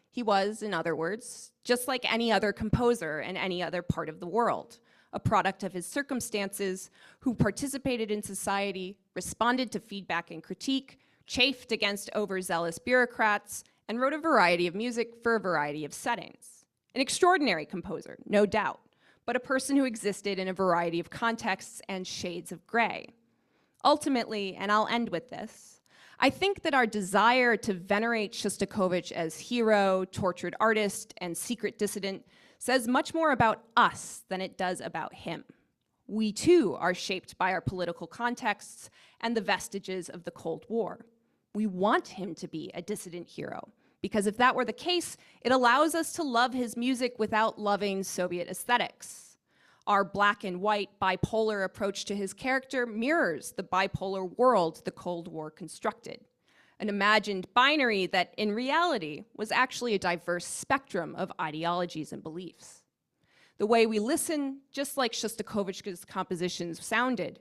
S5: He was, in other words, just like any other composer in any other part of the world, a product of his circumstances, who participated in society, responded to feedback and critique, chafed against overzealous bureaucrats, and wrote a variety of music for a variety of settings. An extraordinary composer, no doubt, but a person who existed in a variety of contexts and shades of gray. Ultimately, and I'll end with this, I think that our desire to venerate Shostakovich as hero, tortured artist, and secret dissident says much more about us than it does about him. We too are shaped by our political contexts and the vestiges of the Cold War. We want him to be a dissident hero, because if that were the case, it allows us to love his music without loving Soviet aesthetics. Our black and white bipolar approach to his character mirrors the bipolar world the Cold War constructed, an imagined binary that in reality was actually a diverse spectrum of ideologies and beliefs. The way we listen, just like Shostakovich's compositions sounded,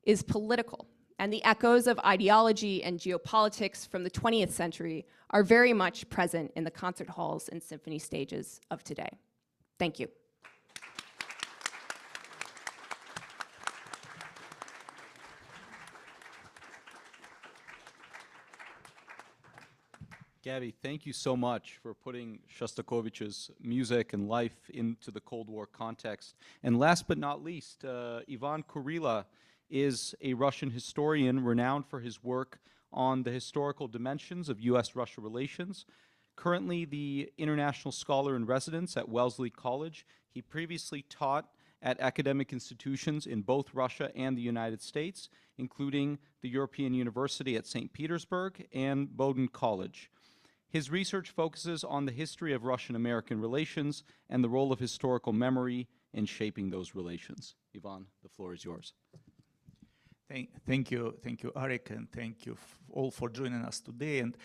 S5: is political. And the echoes of ideology and geopolitics from the 20th century are very much present in the concert halls and symphony stages of today. Thank you.
S2: Gabby, thank you so much for putting Shostakovich's music and life into the Cold War context. And last but not least, Ivan Kurilla is a Russian historian renowned for his work on the historical dimensions of US-Russia relations. Currently the international scholar in residence at Wellesley College, he previously taught at academic institutions in both Russia and the United States, including the European University at St. Petersburg and Bowdoin College. His research focuses on the history of Russian-American relations and the role of historical memory in shaping those relations. Ivan, the floor is yours.
S6: Thank you, Arik, and thank you all for joining us today. And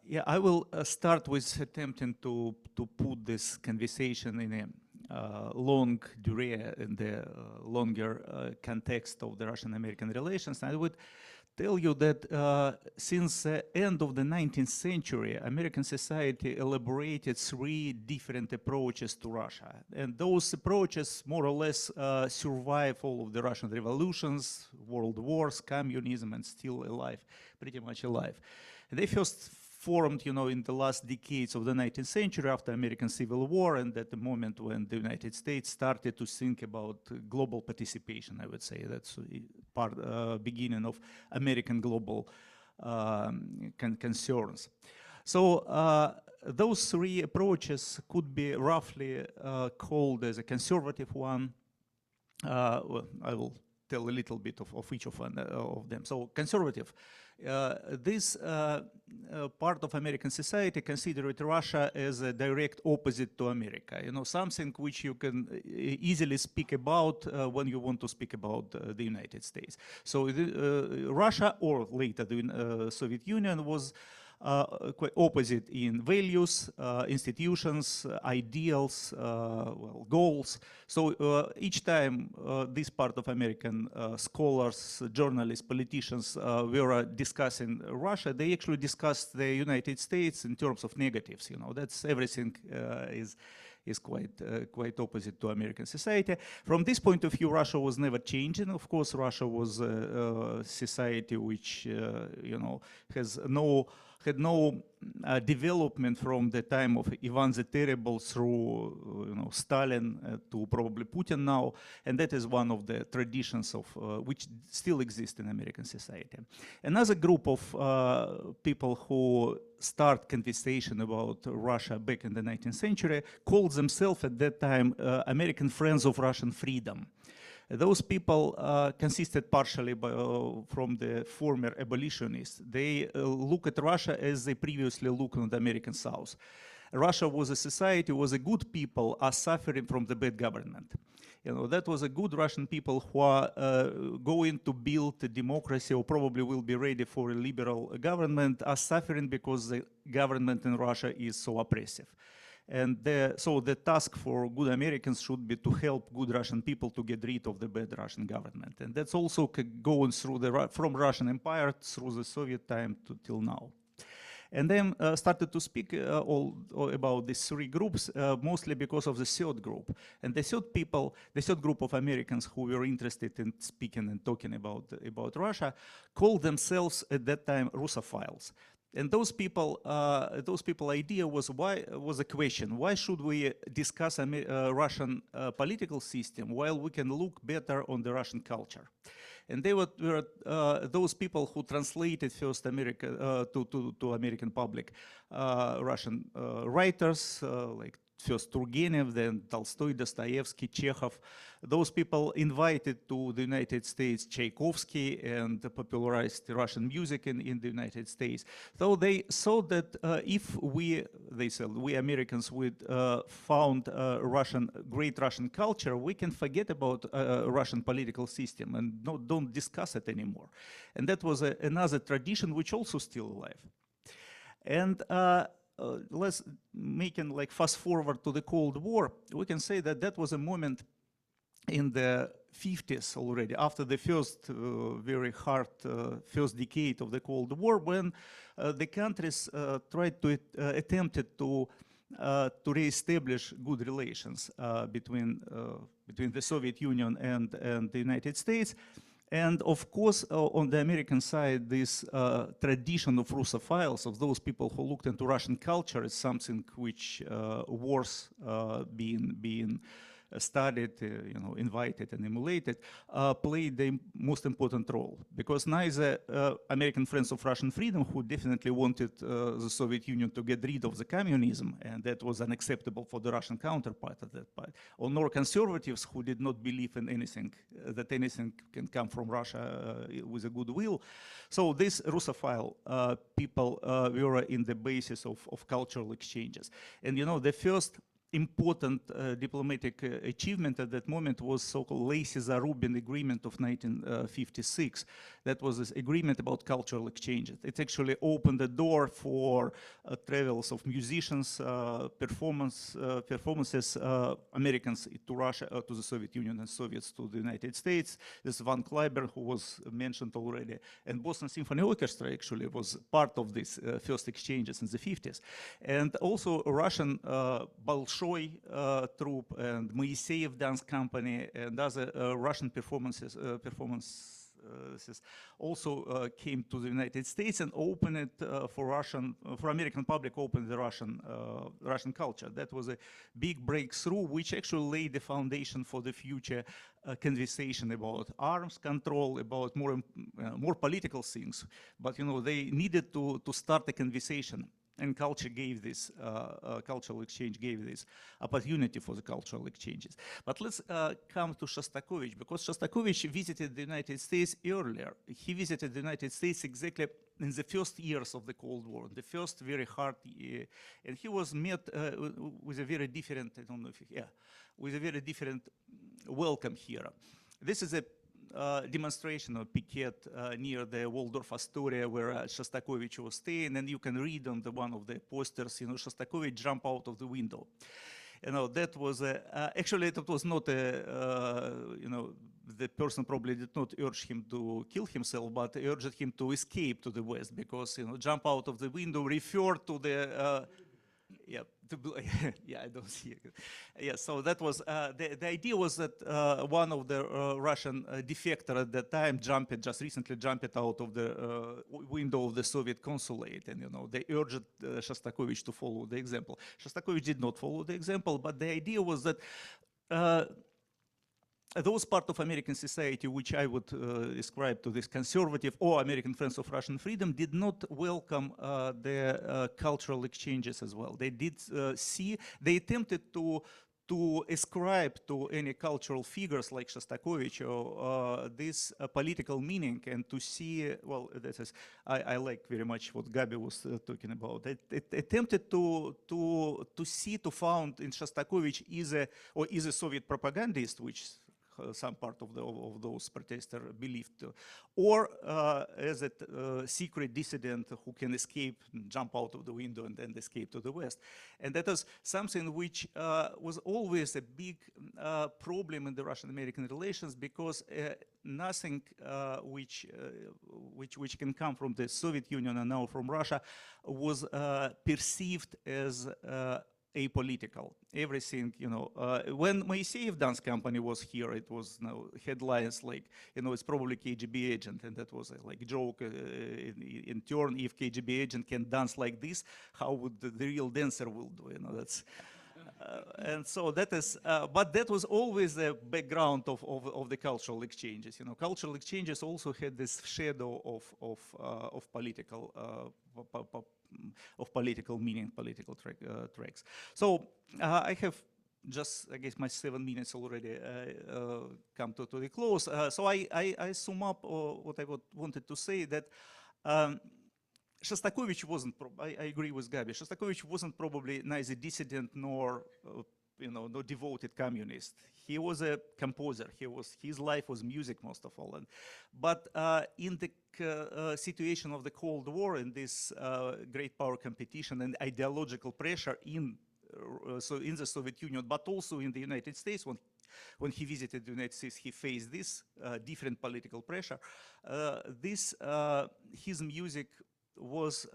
S6: yeah, I will start with attempting to put this conversation in a in the longer context of the Russian-American relations. And I would tell you that since the end of the 19th century, American society elaborated 3 different approaches to Russia. And those approaches more or less survive all of the Russian revolutions, world wars, communism, and still alive, pretty much alive. And they first formed, in the last decades of the 19th century after American Civil War, and at the moment when the United States started to think about global participation, I would say. That's beginning of American global concerns. So those 3 approaches could be roughly called as a conservative one. Well, I will tell a little bit of each of them. So conservative. This part of American society considered Russia as a direct opposite to America, something which you can easily speak about when you want to speak about the United States. So Russia, or later the Soviet Union, was quite opposite in values, institutions, ideals, well, goals. So each time this part of American scholars, journalists, politicians were discussing Russia, they actually discussed the United States in terms of negatives. That's everything is quite opposite to American society. From this point of view, Russia was never changing. Of course, Russia was a society which had no development from the time of Ivan the Terrible through Stalin to probably Putin now, and that is one of the traditions of which still exist in American society. Another group of people who start conversation about Russia back in the 19th century called themselves at that time American Friends of Russian Freedom. Those people consisted partially from the former abolitionists. They look at Russia as they previously looked on the American South. Russia was a society, was a good people are suffering from the bad government. You know, that was a good Russian people who are going to build a democracy or probably will be ready for a liberal government are suffering because the government in Russia is so oppressive. And so the task for good Americans should be to help good Russian people to get rid of the bad Russian government. And that's also going through from Russian Empire through the Soviet time till now. And then started to speak all about these three groups, mostly because of the third group. And the third group of Americans who were interested in speaking and talking about Russia, called themselves at that time Russophiles. And those people idea was a question: why should we discuss Russian political system while we can look better on the Russian culture? And they were those people who translated first to American public Russian writers like first Turgenev, then Tolstoy, Dostoevsky, Chekhov. Those people invited to the United States Tchaikovsky and popularized Russian music in the United States. So they saw that if we Americans would found great Russian culture, we can forget about Russian political system and don't discuss it anymore. And that was another tradition which also still alive. And let's fast forward to the Cold War. We can say that was a moment in the 50s already, after the first very hard first decade of the Cold War, when the countries attempted to reestablish good relations between the Soviet Union and the United States. And of course, on the American side, this tradition of Russophiles, of those people who looked into Russian culture, is something which was being studied, invited and emulated, played the most important role. Because neither American Friends of Russian Freedom, who definitely wanted the Soviet Union to get rid of the communism, and that was unacceptable for the Russian counterpart at that point, or nor conservatives who did not believe in anything, that anything can come from Russia with a good will. So these Russophile people were in the basis of cultural exchanges. And the first important diplomatic achievement at that moment was so-called Lacey-Zarubin Agreement of 1956. That was this agreement about cultural exchanges. It actually opened the door for travels of musicians, performances, Americans to Russia, to the Soviet Union, and Soviets to the United States. This Van Cliburn, who was mentioned already, and Boston Symphony Orchestra actually was part of these first exchanges in the 50s. And also Russian Bolshoi troupe and Moiseyev Dance Company and other Russian performances also came to the United States and opened it for American public, opened the Russian culture. That was a big breakthrough, which actually laid the foundation for the future conversation about arms control, about more political things. But they needed to start a conversation. And culture gave this, cultural exchange gave this opportunity for the cultural exchanges. But let's come to Shostakovich, because Shostakovich visited the United States earlier. He visited the United States exactly in the first years of the Cold War, the first very hard year. And he was met with a very different, with a very different welcome here. This is a demonstration of piquet near the Waldorf Astoria where Shostakovich was staying, and you can read on one of the posters, Shostakovich jump out of the window. That was actually that was not the person probably did not urge him to kill himself, but urged him to escape to the West, because jump out of the window referred to the I don't see it. Yeah, so that was the idea was that one of the Russian defector at that time just recently jumped out of the window of the Soviet consulate, and they urged Shostakovich to follow the example. Shostakovich did not follow the example, but the idea was that those part of American society which I would describe to this conservative or American Friends of Russian Freedom did not welcome the cultural exchanges as well. They did they attempted to to ascribe to any cultural figures like Shostakovich or this political meaning, and to see, well, that is, I like very much what Gabi was talking about. It attempted to found in Shostakovich is a Soviet propagandist, which some part of those protesters believed, or as a secret dissident who can escape, jump out of the window, and then escape to the West. And that is something which was always a big problem in the Russian-American relations, because nothing which can come from the Soviet Union and now from Russia was perceived as apolitical. Everything, when Moiseev dance company was here, it was headlines like, it's probably KGB agent, and that was a joke in turn. If KGB agent can dance like this, how would the real dancer will do? That's. And so that is, but that was always the background of the cultural exchanges. Cultural exchanges also had this shadow of political meaning, political tracks. So I have just, I guess, my 7 minutes already come to the close. So I sum up what I wanted to say, that Shostakovich wasn't, I agree with Gabi, Shostakovich wasn't probably neither dissident nor, no devoted communist. He was a composer. His life was music most of all. But in the situation of the Cold War, in this great power competition and ideological pressure in the Soviet Union, but also in the United States, when he visited the United States, he faced this different political pressure. His music was,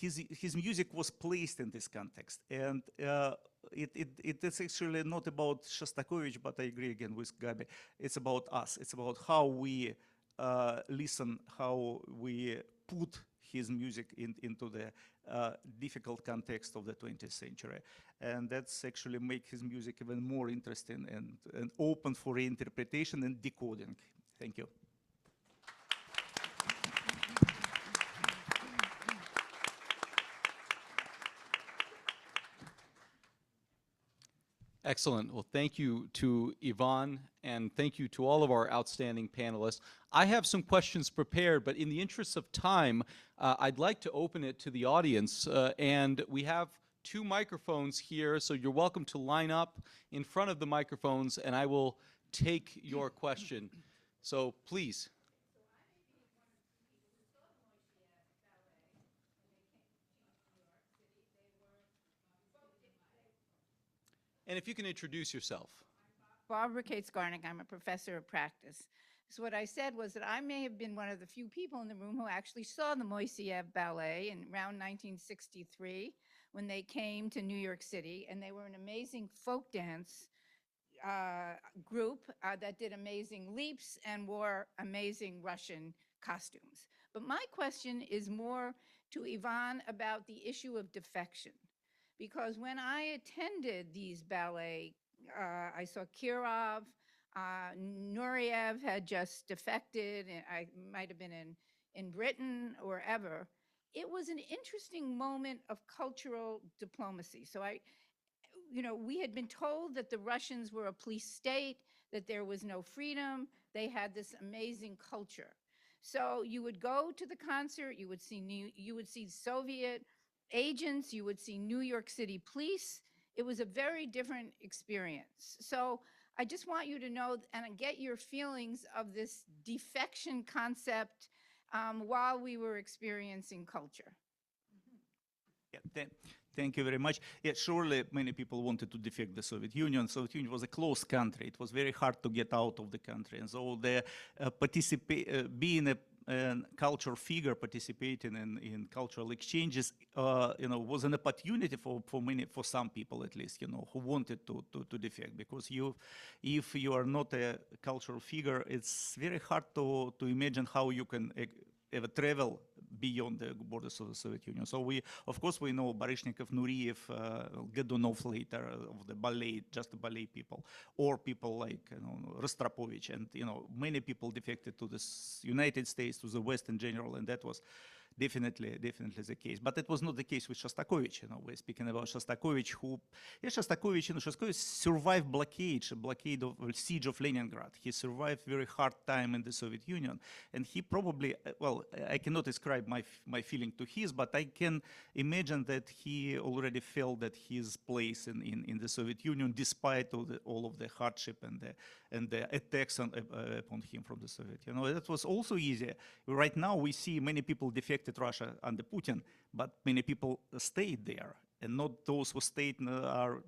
S6: his music was placed in this context, and it's actually not about Shostakovich, but I agree again with Gabi. It's about us. It's about how we listen, how we put his music into the difficult context of the 20th century, and that's actually make his music even more interesting and open for reinterpretation and decoding. Thank you.
S2: Excellent. Well, thank you to Ivan, and thank you to all of our outstanding panelists. I have some questions prepared, but in the interest of time, I'd like to open it to the audience. And we have 2 microphones here, so you're welcome to line up in front of the microphones, and I will take your question. So please. And if you can introduce yourself.
S7: Barbara Cates-Garnick, I'm a professor of practice. So what I said was that I may have been one of the few people in the room who actually saw the Moiseev Ballet in around 1963 when they came to New York City, and they were an amazing folk dance group that did amazing leaps and wore amazing Russian costumes. But my question is more to Ivan about the issue of defection. Because when I attended these ballet, I saw Kirov, Nureyev had just defected, and I might have been in Britain or ever. It was an interesting moment of cultural diplomacy. So we had been told that the Russians were a police state, that there was no freedom. They had this amazing culture. So you would go to the concert, you would see Soviet agents, you would see New York City police. It was a very different experience. So I just want you to know and get your feelings of this defection concept while we were experiencing culture.
S6: Yeah, thank you very much. Yeah, surely many people wanted to defect the Soviet Union. Soviet Union was a closed country. It was very hard to get out of the country. And so the being a cultural figure, participating in cultural exchanges, was an opportunity for some people at least, who wanted to defect. Because if you are not a cultural figure, it's very hard to imagine how you can ever travel beyond the borders of the Soviet Union. So of course, we know Baryshnikov, Nureyev, Godunov later of the ballet, just the ballet people, or people like Rostropovich, and many people defected to the United States, to the West in general, and that was definitely the case. But it was not the case with Shostakovich. You know, we're speaking about Shostakovich, who, Shostakovich survived blockade of siege of Leningrad. He survived very hard time in the Soviet Union, and he probably, well, I cannot describe my feeling to his, but I can imagine that he already felt that his place in the Soviet Union, despite all of the hardship and the attacks upon him from the Soviet. You know, that was also easy. Right now we see many people defected Russia under Putin, but many people stayed there, and not those who stayed are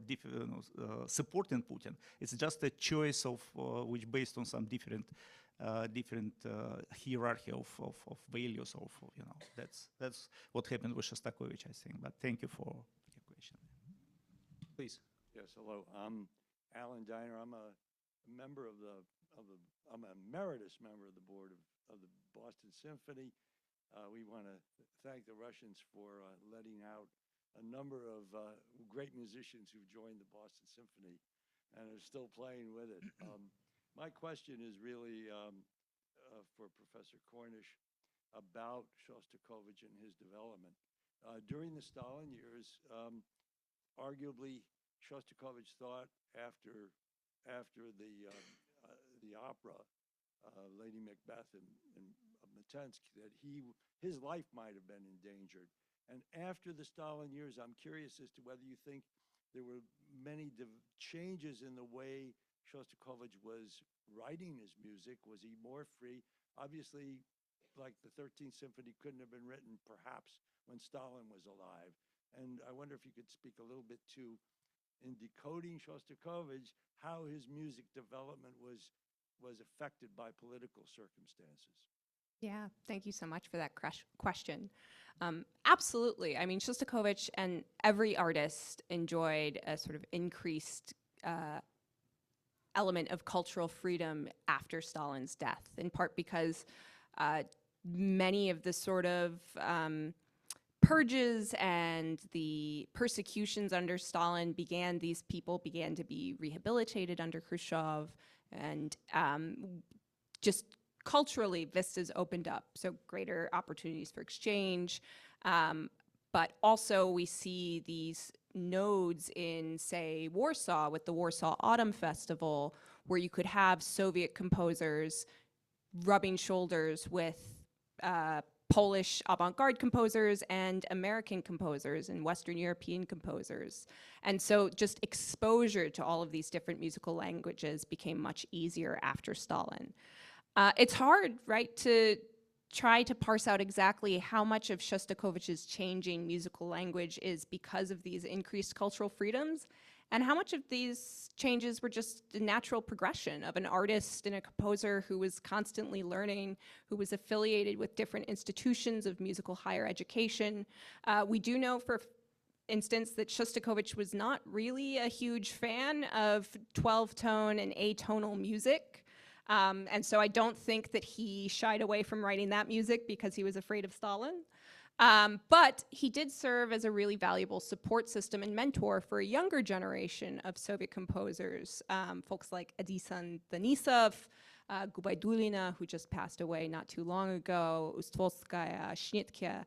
S6: supporting Putin. It's just a choice of which based on some different hierarchy of values. You know, that's what happened with Shostakovich, I think. But thank you for your question.
S2: Please.
S8: Yes, hello. I'm Alan Diner. I'm a member of I'm an emeritus member of the board of the Boston Symphony. We want to thank the Russians for letting out a number of great musicians who've joined the Boston Symphony and are still playing with it. My question is really for Professor Cornish about Shostakovich and his development. During the Stalin years, arguably Shostakovich thought after the opera, Lady Macbeth and Mtsensk, that his life might have been endangered. And after the Stalin years, I'm curious as to whether you think there were many changes in the way Shostakovich was writing his music. Was he more free? Obviously, like the 13th Symphony couldn't have been written perhaps when Stalin was alive. And I wonder if you could speak a little bit to, in decoding Shostakovich, how his music development was affected by political circumstances.
S5: Yeah, thank you so much for that question. Absolutely. I mean, Shostakovich and every artist enjoyed a sort of increased element of cultural freedom after Stalin's death, in part because many of the sort of purges and the persecutions under Stalin these people began to be rehabilitated under Khrushchev, and just culturally vistas opened up, so greater opportunities for exchange. But also we see these nodes in, say, Warsaw with the Warsaw Autumn Festival, where you could have Soviet composers rubbing shoulders with Polish avant-garde composers and American composers and Western European composers. And so just exposure to all of these different musical languages became much easier after Stalin. It's hard, right, to try to parse out exactly how much of Shostakovich's changing musical language is because of these increased cultural freedoms, and how much of these changes were just a natural progression of an artist and a composer who was constantly learning, who was affiliated with different institutions of musical higher education. We do know, for instance, that Shostakovich was not really a huge fan of 12-tone and atonal music. And so I don't think that he shied away from writing that music because he was afraid of Stalin. But he did serve as a really valuable support system and mentor for a younger generation of Soviet composers, folks like Adisan Denisov, Gubaidulina, who just passed away not too long ago, Ustvolskaya, Shnitke,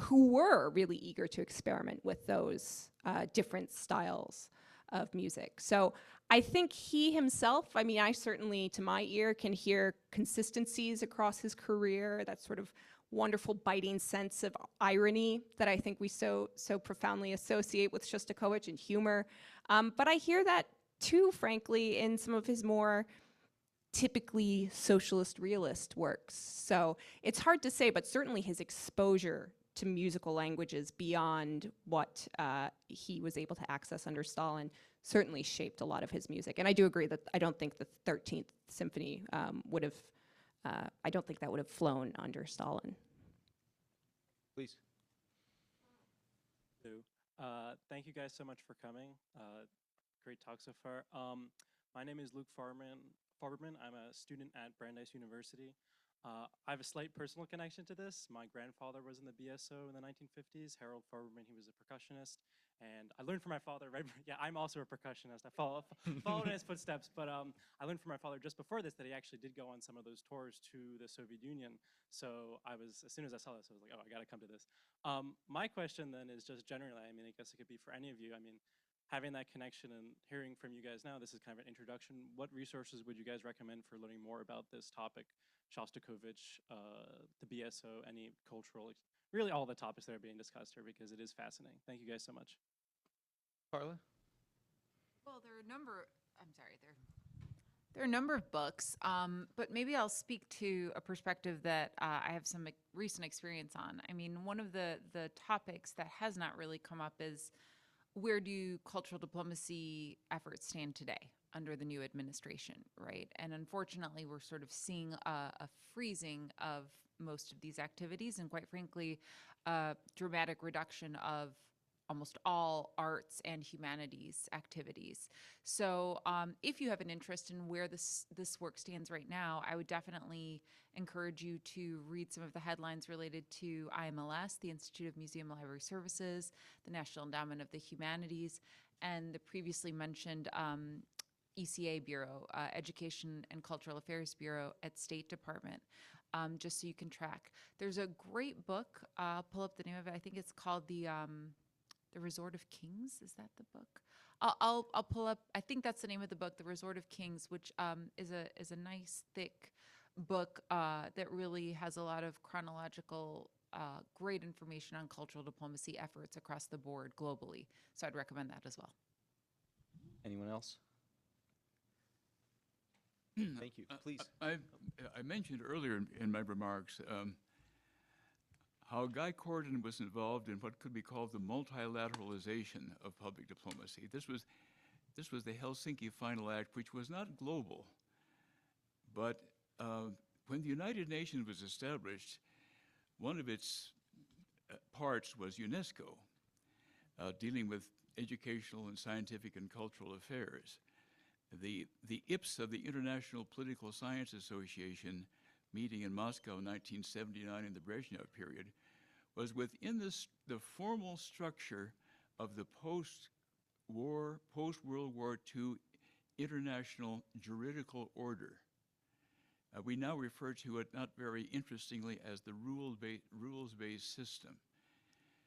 S5: who were really eager to experiment with those different styles of music. So I think he himself, I mean, I certainly, to my ear, can hear consistencies across his career, that sort of wonderful biting sense of irony that I think we so profoundly associate with Shostakovich, and humor. But I hear that too, frankly, in some of his more typically socialist realist works. So it's hard to say, but certainly his exposure to musical languages beyond what he was able to access under Stalin certainly shaped a lot of his music. And I do agree that I don't think the 13th Symphony would have, I don't think that would have flown under Stalin.
S2: Please.
S9: Thank you guys so much for coming. Great talk so far. My name is Luke Farberman. I'm a student at Brandeis University. I have a slight personal connection to this. My grandfather was in the BSO in the 1950s. Harold Farberman, he was a percussionist. And I learned from my father, right? Yeah, I'm also a percussionist. I followed in his footsteps, but I learned from my father just before this that he actually did go on some of those tours to the Soviet Union. So as soon as I saw this, I was like, oh, I gotta come to this. My question then is just generally, I mean, I guess it could be for any of you. I mean, having that connection and hearing from you guys now, this is kind of an introduction. What resources would you guys recommend for learning more about this topic? Shostakovich, the BSO, any cultural, really all the topics that are being discussed here, because it is fascinating. Thank you guys so much.
S2: Carla?
S3: Well, there are a number, there are a number of books, but maybe I'll speak to a perspective that I have some recent experience on. I mean, one of the topics that has not really come up is, where do cultural diplomacy efforts stand today under the new administration, right? And unfortunately, we're sort of seeing a freezing of most of these activities, and quite frankly, a dramatic reduction of almost all arts and humanities activities. So if you have an interest in where this work stands right now, I would definitely encourage you to read some of the headlines related to IMLS, the Institute of Museum and Library Services, the National Endowment of the Humanities, and the previously mentioned ECA Bureau, Education and Cultural Affairs Bureau at State Department, just so you can track. There's a great book, I'll pull up the name of it, I think it's called The Resort of Kings, is that the book? I'll pull up, I think that's the name of the book, The Resort of Kings, which is a nice, thick book that really has a lot of chronological, great information on cultural diplomacy efforts across the board globally. So I'd recommend that as well.
S2: Anyone else? Thank you. Please.
S4: I mentioned earlier in my remarks how Guy Cordon was involved in what could be called the multilateralization of public diplomacy. This was the Helsinki Final Act, which was not global, but when the United Nations was established, one of its parts was UNESCO, dealing with educational and scientific and cultural affairs. The IPS of the International Political Science Association, meeting in Moscow in 1979 in the Brezhnev period, was within the formal structure of the post-World War II international juridical order. We now refer to it, not very interestingly, as the rules-based system.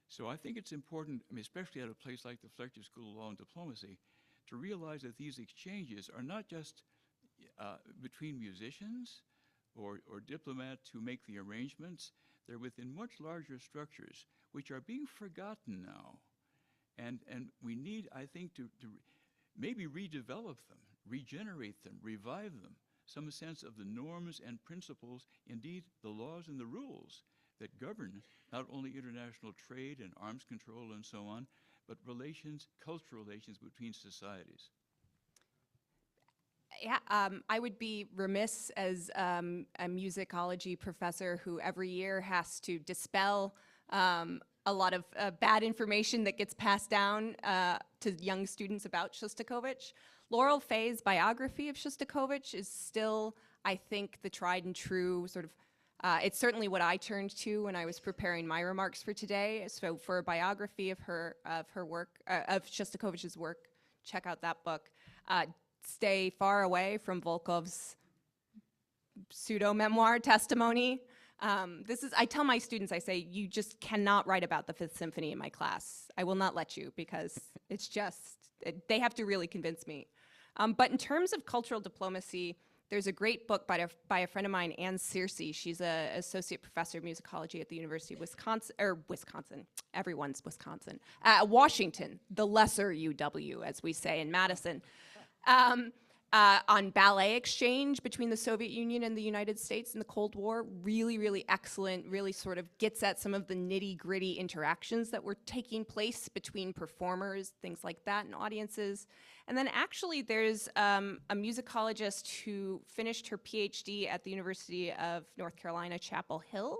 S4: So I think it's important, I mean, especially at a place like the Fletcher School of Law and Diplomacy, to realize that these exchanges are not just between musicians or diplomats who make the arrangements. They're within much larger structures, which are being forgotten now. And we need, I think, to maybe redevelop them, regenerate them, revive them, some sense of the norms and principles, indeed the laws and the rules that govern not only international trade and arms control and so on, but relations, cultural relations between societies.
S5: Yeah, I would be remiss as a musicology professor who every year has to dispel a lot of bad information that gets passed down to young students about Shostakovich. Laurel Fay's biography of Shostakovich is still, I think, the tried and true sort of, it's certainly what I turned to when I was preparing my remarks for today. So for a biography of her work, of Shostakovich's work, check out that book. Stay far away from Volkov's pseudo-memoir testimony. I tell my students, I say, you just cannot write about the Fifth Symphony in my class. I will not let you, because it's just, they have to really convince me. But in terms of cultural diplomacy, there's a great book by a friend of mine, Ann Searcy. She's an associate professor of musicology at the University of Wisconsin, everyone's Wisconsin, Washington, the lesser UW, as we say in Madison. On ballet exchange between the Soviet Union and the United States in the Cold War. Really, really excellent, really sort of gets at some of the nitty-gritty interactions that were taking place between performers, things like that, and audiences. And then actually there's a musicologist who finished her PhD at the University of North Carolina, Chapel Hill,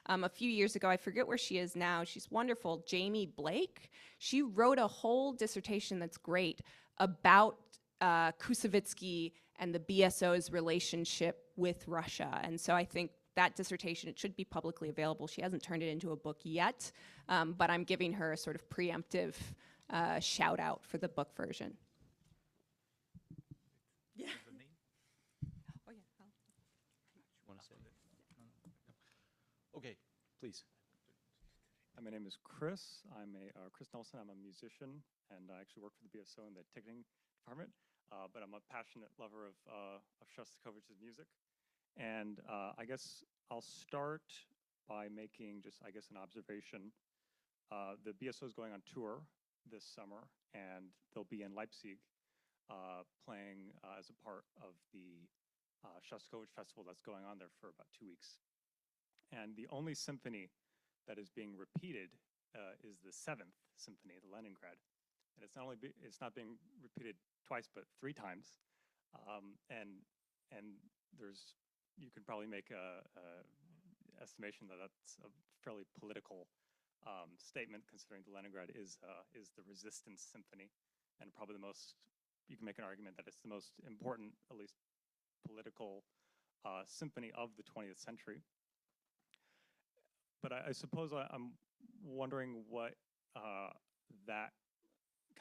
S5: a few years ago. I forget where she is now. She's wonderful, Jamie Blake. She wrote a whole dissertation that's great about Kusevitsky and the BSO's relationship with Russia. And so I think that dissertation, it should be publicly available. She hasn't turned it into a book yet, but I'm giving her a sort of preemptive shout out for the book version.
S2: Yeah. Oh, yeah. Want to say it? Okay, please.
S10: My name is Chris. I'm Chris Nelson. I'm a musician, and I actually work for the BSO in the ticketing department. But I'm a passionate lover of Shostakovich's music. And I guess I'll start by making just, I guess, an observation. The BSO is going on tour this summer, and they'll be in Leipzig playing as a part of the Shostakovich Festival that's going on there for about 2 weeks. And the only symphony that is being repeated is the 7th Symphony, the Leningrad. And it's not being repeated twice, but 3 times. And you could probably make a estimation that that's a fairly political statement, considering the Leningrad is the resistance symphony, and probably you can make an argument that it's the most important, at least political symphony of the 20th century. But I suppose I'm wondering what that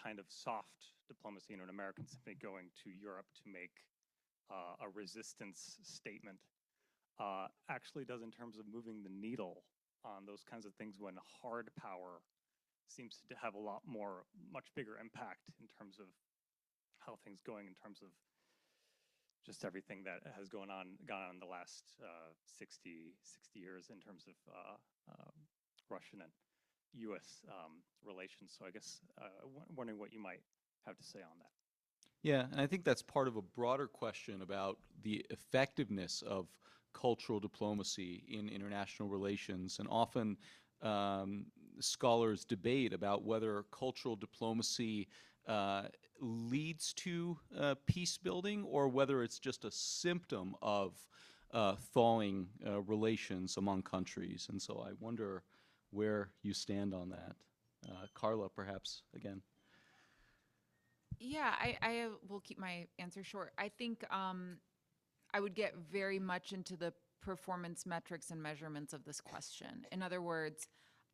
S10: kind of soft diplomacy in an American symphony going to Europe to make a resistance statement actually does in terms of moving the needle on those kinds of things, when hard power seems to have a much bigger impact in terms of how things going, in terms of just everything that has gone on in the last 60 years in terms of Russian and U.S. relations. So I guess wondering what you might have to say on that.
S2: Yeah, and I think that's part of a broader question about the effectiveness of cultural diplomacy in international relations. And often scholars debate about whether cultural diplomacy leads to peace building, or whether it's just a symptom of thawing relations among countries. And so I wonder where you stand on that. Carla, perhaps, again.
S3: Yeah, I will keep my answer short. I think I would get very much into the performance metrics and measurements of this question. In other words,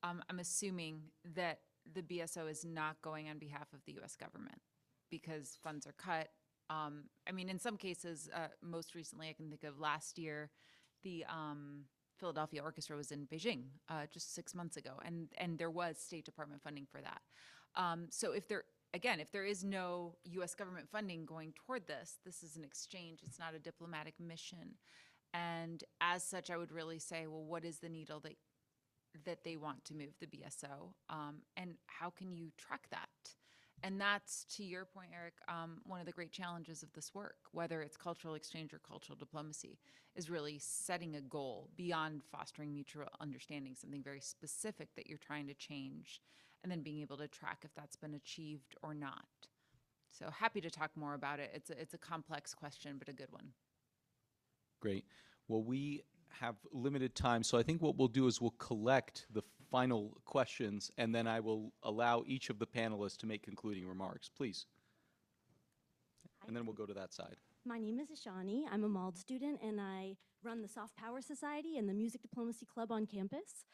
S3: I'm assuming that the BSO is not going on behalf of the U.S. government because funds are cut. I mean, in some cases, most recently, I can think of last year, the Philadelphia Orchestra was in Beijing just 6 months ago, and there was State Department funding for that. So if there is no U.S. government funding going toward this is an exchange. It's not a diplomatic mission. And as such, I would really say, well, what is the needle that they want to move the BSO? And how can you track that? And that's, to your point, Arik, one of the great challenges of this work, whether it's cultural exchange or cultural diplomacy, is really setting a goal beyond fostering mutual understanding, something very specific that you're trying to change, and then being able to track if that's been achieved or not. So happy to talk more about it. It's a complex question, but a good one.
S2: Great. Well, we have limited time, so I think what we'll do is we'll collect the final questions, and then I will allow each of the panelists to make concluding remarks. Please. And then we'll go to that side.
S11: My name is Ishani. I'm a MALD student, and I run the Soft Power Society and the Music Diplomacy Club on campus.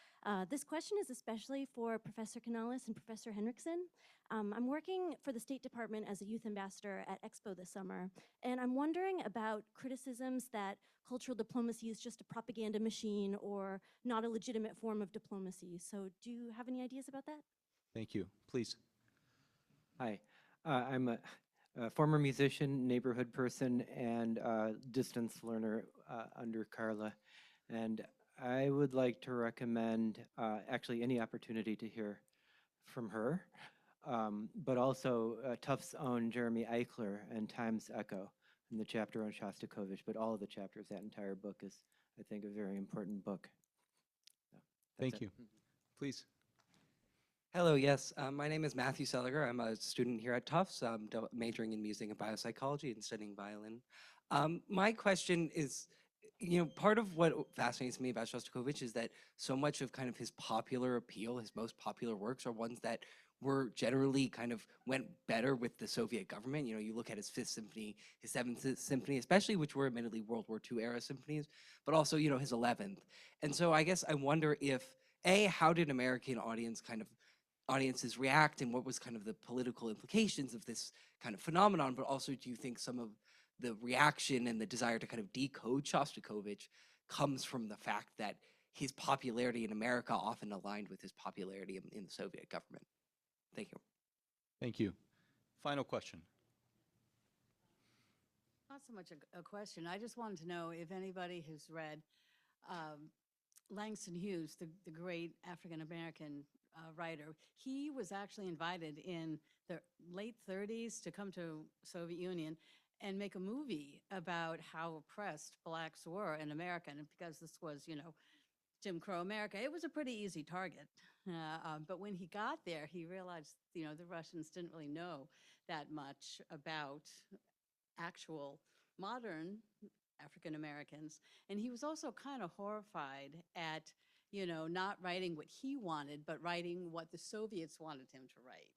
S11: This question is especially for Professor Canales and Professor Henrikson. I'm working for the State Department as a youth ambassador at Expo this summer, and I'm wondering about criticisms that cultural diplomacy is just a propaganda machine or not a legitimate form of diplomacy. So do you have any ideas about that?
S2: Thank you. Please.
S12: Hi, I'm a former musician, neighborhood person, and distance learner under Carla. And I would like to recommend actually any opportunity to hear from her, but also Tufts' own Jeremy Eichler and Time's Echo, and the chapter on Shostakovich, but all of the chapters. That entire book is, I think, a very important book. So
S2: Thank you. Please.
S13: Hello, yes. My name is Matthew Seliger. I'm a student here at Tufts, majoring in music and biopsychology and studying violin. My question is, part of what fascinates me about Shostakovich is that so much of kind of his popular appeal, his most popular works, are ones that were generally kind of went better with the Soviet government. You look at his 5th Symphony, his 7th Symphony, especially, which were admittedly World War II era symphonies, but also, his 11th. And so I guess I wonder if, A, how did American audience kind of audiences react and what was kind of the political implications of this kind of phenomenon, but also do you think some of the reaction and the desire to kind of decode Shostakovich comes from the fact that his popularity in America often aligned with his popularity in the Soviet government? Thank you.
S2: Thank you. Final question.
S14: Not so much a question. I just wanted to know if anybody has read Langston Hughes, the great African-American writer. He was actually invited in the late 30s to come to Soviet Union and make a movie about how oppressed blacks were in America. And because this was, you know, Jim Crow America, it was a pretty easy target. But when he got there, he realized, you know, the Russians didn't really know that much about actual modern African Americans. And he was also kind of horrified at, you know, not writing what he wanted, but writing what the Soviets wanted him to write.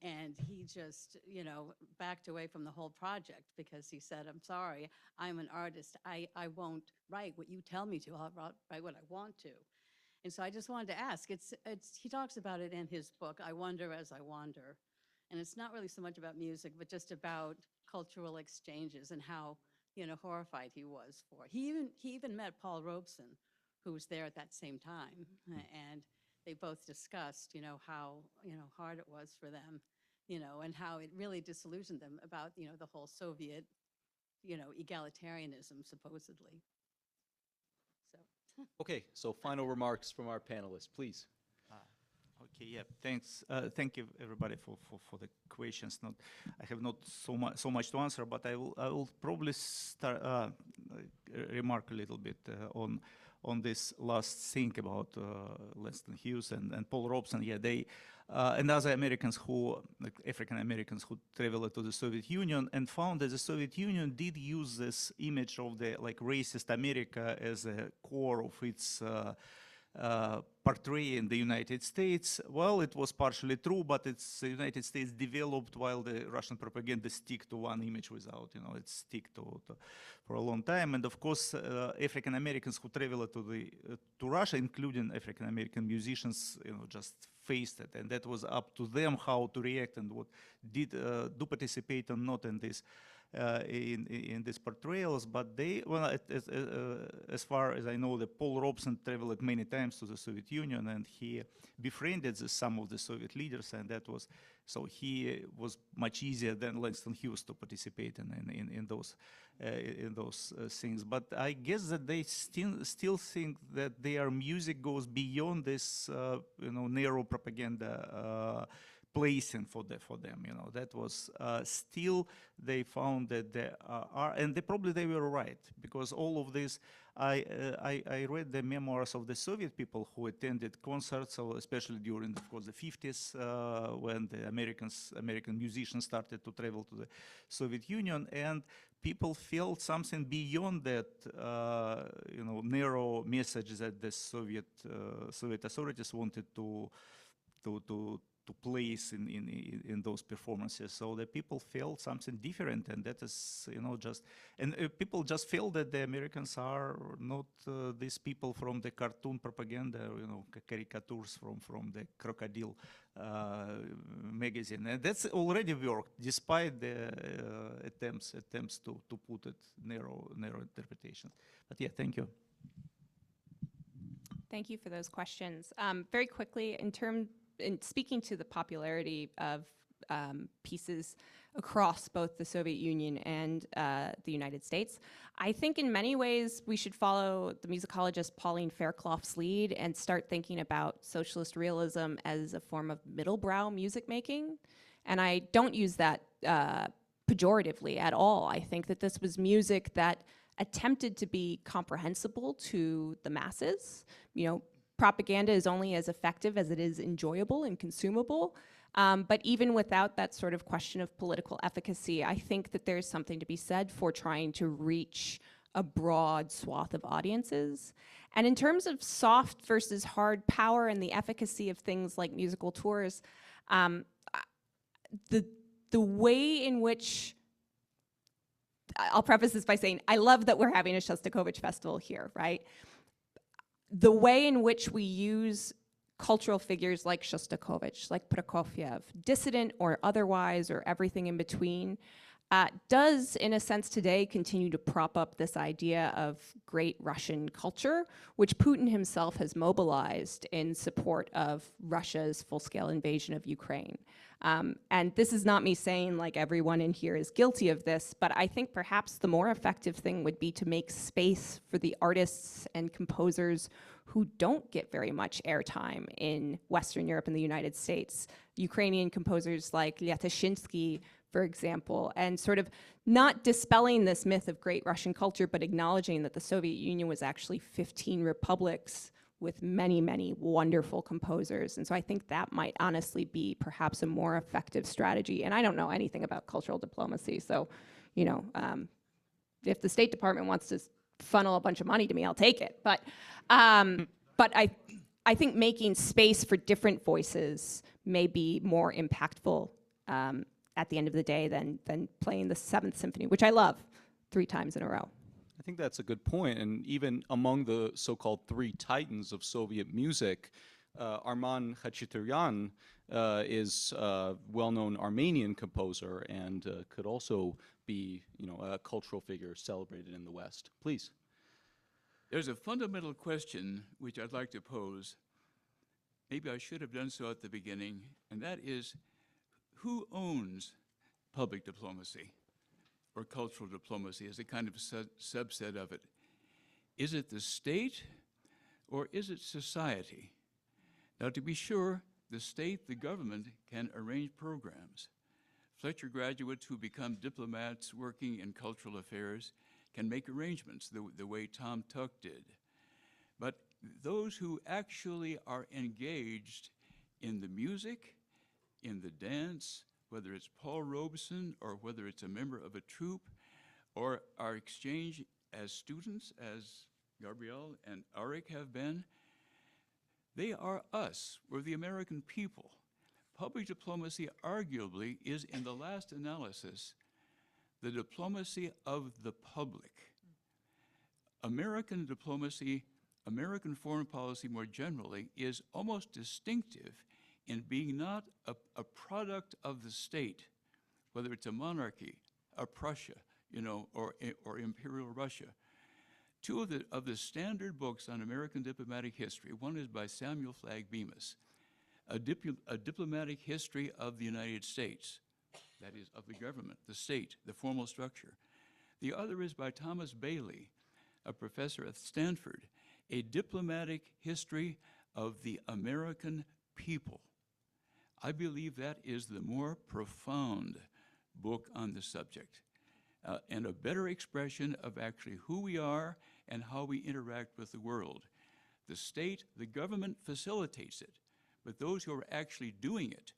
S14: And he just, you know, backed away from the whole project because he said, I'm sorry, I'm an artist. I won't write what you tell me to. I'll write what I want to. And so I just wanted to ask, he talks about it in his book, I Wonder as I Wander. And it's not really so much about music, but just about cultural exchanges and how, you know, horrified he was for. He even met Paul Robeson, who was there at that same time. And they both discussed, you know, how, you know, hard it was for them, you know, and how it really disillusioned them about, you know, the whole Soviet, you know, egalitarianism, supposedly. So.
S2: Okay, so final remarks from our panelists, please.
S6: Okay, yeah, thanks. Thank you, everybody, for the questions. I have not so much to answer, but I will probably start remark a little bit on this last thing about Langston Hughes and Paul Robeson. Yeah, they and other Americans who, like African Americans, who traveled to the Soviet Union and found that the Soviet Union did use this image of the like racist America as a core of its portray in the United States. Well, it was partially true, but the United States developed while the Russian propaganda stick to one image without, you know, it stick to for a long time. And of course, African Americans who traveled to Russia, including African American musicians, you know, just faced it, and that was up to them how to react and what did do participate or not in this. In these portrayals, but they, well, as far as I know, Paul Robeson traveled many times to the Soviet Union, and he befriended some of the Soviet leaders, and that was, so he was much easier than Langston Hughes to participate in those things. But I guess that they still think that their music goes beyond this, you know, narrow propaganda placing for them, you know. That was still they found that there are, and they were right, because all of this, I read the memoirs of the Soviet people who attended concerts, so especially during, of course, the 50s, when the American musicians started to travel to the Soviet Union, and people felt something beyond that, you know, narrow message that the Soviet authorities wanted to place in those performances. So the people felt something different, and that is, you know, just, and people just feel that the Americans are not these people from the cartoon propaganda, you know, caricatures from the Crocodile magazine. And that's already worked, despite the attempts to put it narrow interpretations. But yeah, thank you.
S5: Thank you for those questions. Very quickly, in speaking to the popularity of pieces across both the Soviet Union and the United States, I think in many ways we should follow the musicologist Pauline Fairclough's lead and start thinking about socialist realism as a form of middle-brow music making. And I don't use that pejoratively at all. I think that this was music that attempted to be comprehensible to the masses. You know, propaganda is only as effective as it is enjoyable and consumable. But even without that sort of question of political efficacy, I think that there's something to be said for trying to reach a broad swath of audiences. And in terms of soft versus hard power and the efficacy of things like musical tours, the way in which, I'll preface this by saying, I love that we're having a Shostakovich festival here, right? The way in which we use cultural figures like Shostakovich, like Prokofiev, dissident or otherwise, or everything in between, does, in a sense today, continue to prop up this idea of great Russian culture, which Putin himself has mobilized in support of Russia's full-scale invasion of Ukraine. And this is not me saying like everyone in here is guilty of this, but I think perhaps the more effective thing would be to make space for the artists and composers who don't get very much airtime in Western Europe and the United States. Ukrainian composers like Lyatoshinsky, for example, and sort of not dispelling this myth of great Russian culture, but acknowledging that the Soviet Union was actually 15 republics with many, many wonderful composers. And so I think that might honestly be perhaps a more effective strategy. And I don't know anything about cultural diplomacy, so, you know, if the State Department wants to funnel a bunch of money to me, I'll take it. But I think making space for different voices may be more impactful at the end of the day than playing the 7th Symphony, which I love 3 times in a row.
S2: I think that's a good point. And even among the so-called 3 titans of Soviet music, Arman Khachaturian is a well-known Armenian composer and could also be, you know, a cultural figure celebrated in the West. Please.
S4: There's a fundamental question which I'd like to pose. Maybe I should have done so at the beginning, and that is, who owns public diplomacy or cultural diplomacy as a kind of subset of it? Is it the state or is it society? Now, to be sure, the state, the government, can arrange programs. Fletcher graduates who become diplomats working in cultural affairs can make arrangements the way Tom Tuck did. But those who actually are engaged in the music, in the dance, whether it's Paul Robeson or whether it's a member of a troupe, or our exchange as students, as Gabrielle and Arik have been, they are us. We're the American people. Public diplomacy arguably is, in the last analysis, the diplomacy of the public. American diplomacy, American foreign policy more generally, is almost distinctive in being not a product of the state, whether it's a monarchy, a Prussia, you know, or Imperial Russia. 2 of the standard books on American diplomatic history, one is by Samuel Flagg Bemis, a diplomatic history of the United States, that is, of the government, the state, the formal structure. The other is by Thomas Bailey, a professor at Stanford, a diplomatic history of the American people. I believe that is the more profound book on the subject and a better expression of actually who we are and how we interact with the world. The state, the government facilitates it, but those who are actually doing it,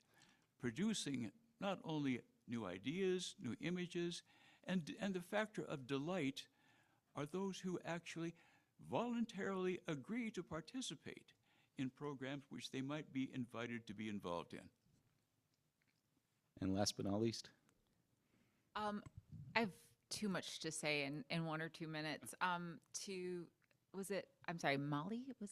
S4: producing not only new ideas, new images, and the factor of delight are those who actually voluntarily agree to participate in programs which they might be invited to be involved in.
S2: And last but not least.
S3: I have too much to say in 1 or 2 minutes. I'm sorry, Molly? Was it?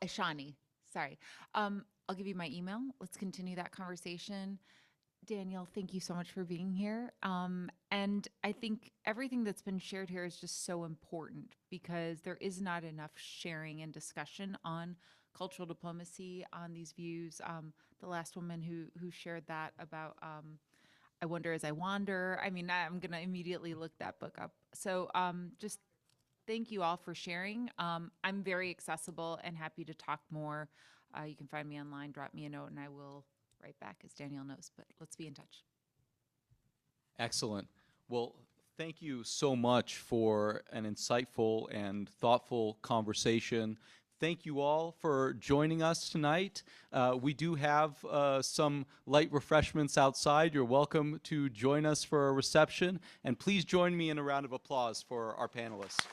S3: Shani, sorry. I'll give you my email. Let's continue that conversation. Daniel, thank you so much for being here. And I think everything that's been shared here is just so important because there is not enough sharing and discussion on cultural diplomacy, on these views. The last woman who shared that about I Wonder As I Wander. I mean, I'm going to immediately look that book up. So just thank you all for sharing. I'm very accessible and happy to talk more. You can find me online, drop me a note, and I will write back, as Danielle knows, but let's be in touch.
S2: Excellent. Well, thank you so much for an insightful and thoughtful conversation. Thank you all for joining us tonight. We do have some light refreshments outside. You're welcome to join us for a reception. And please join me in a round of applause for our panelists.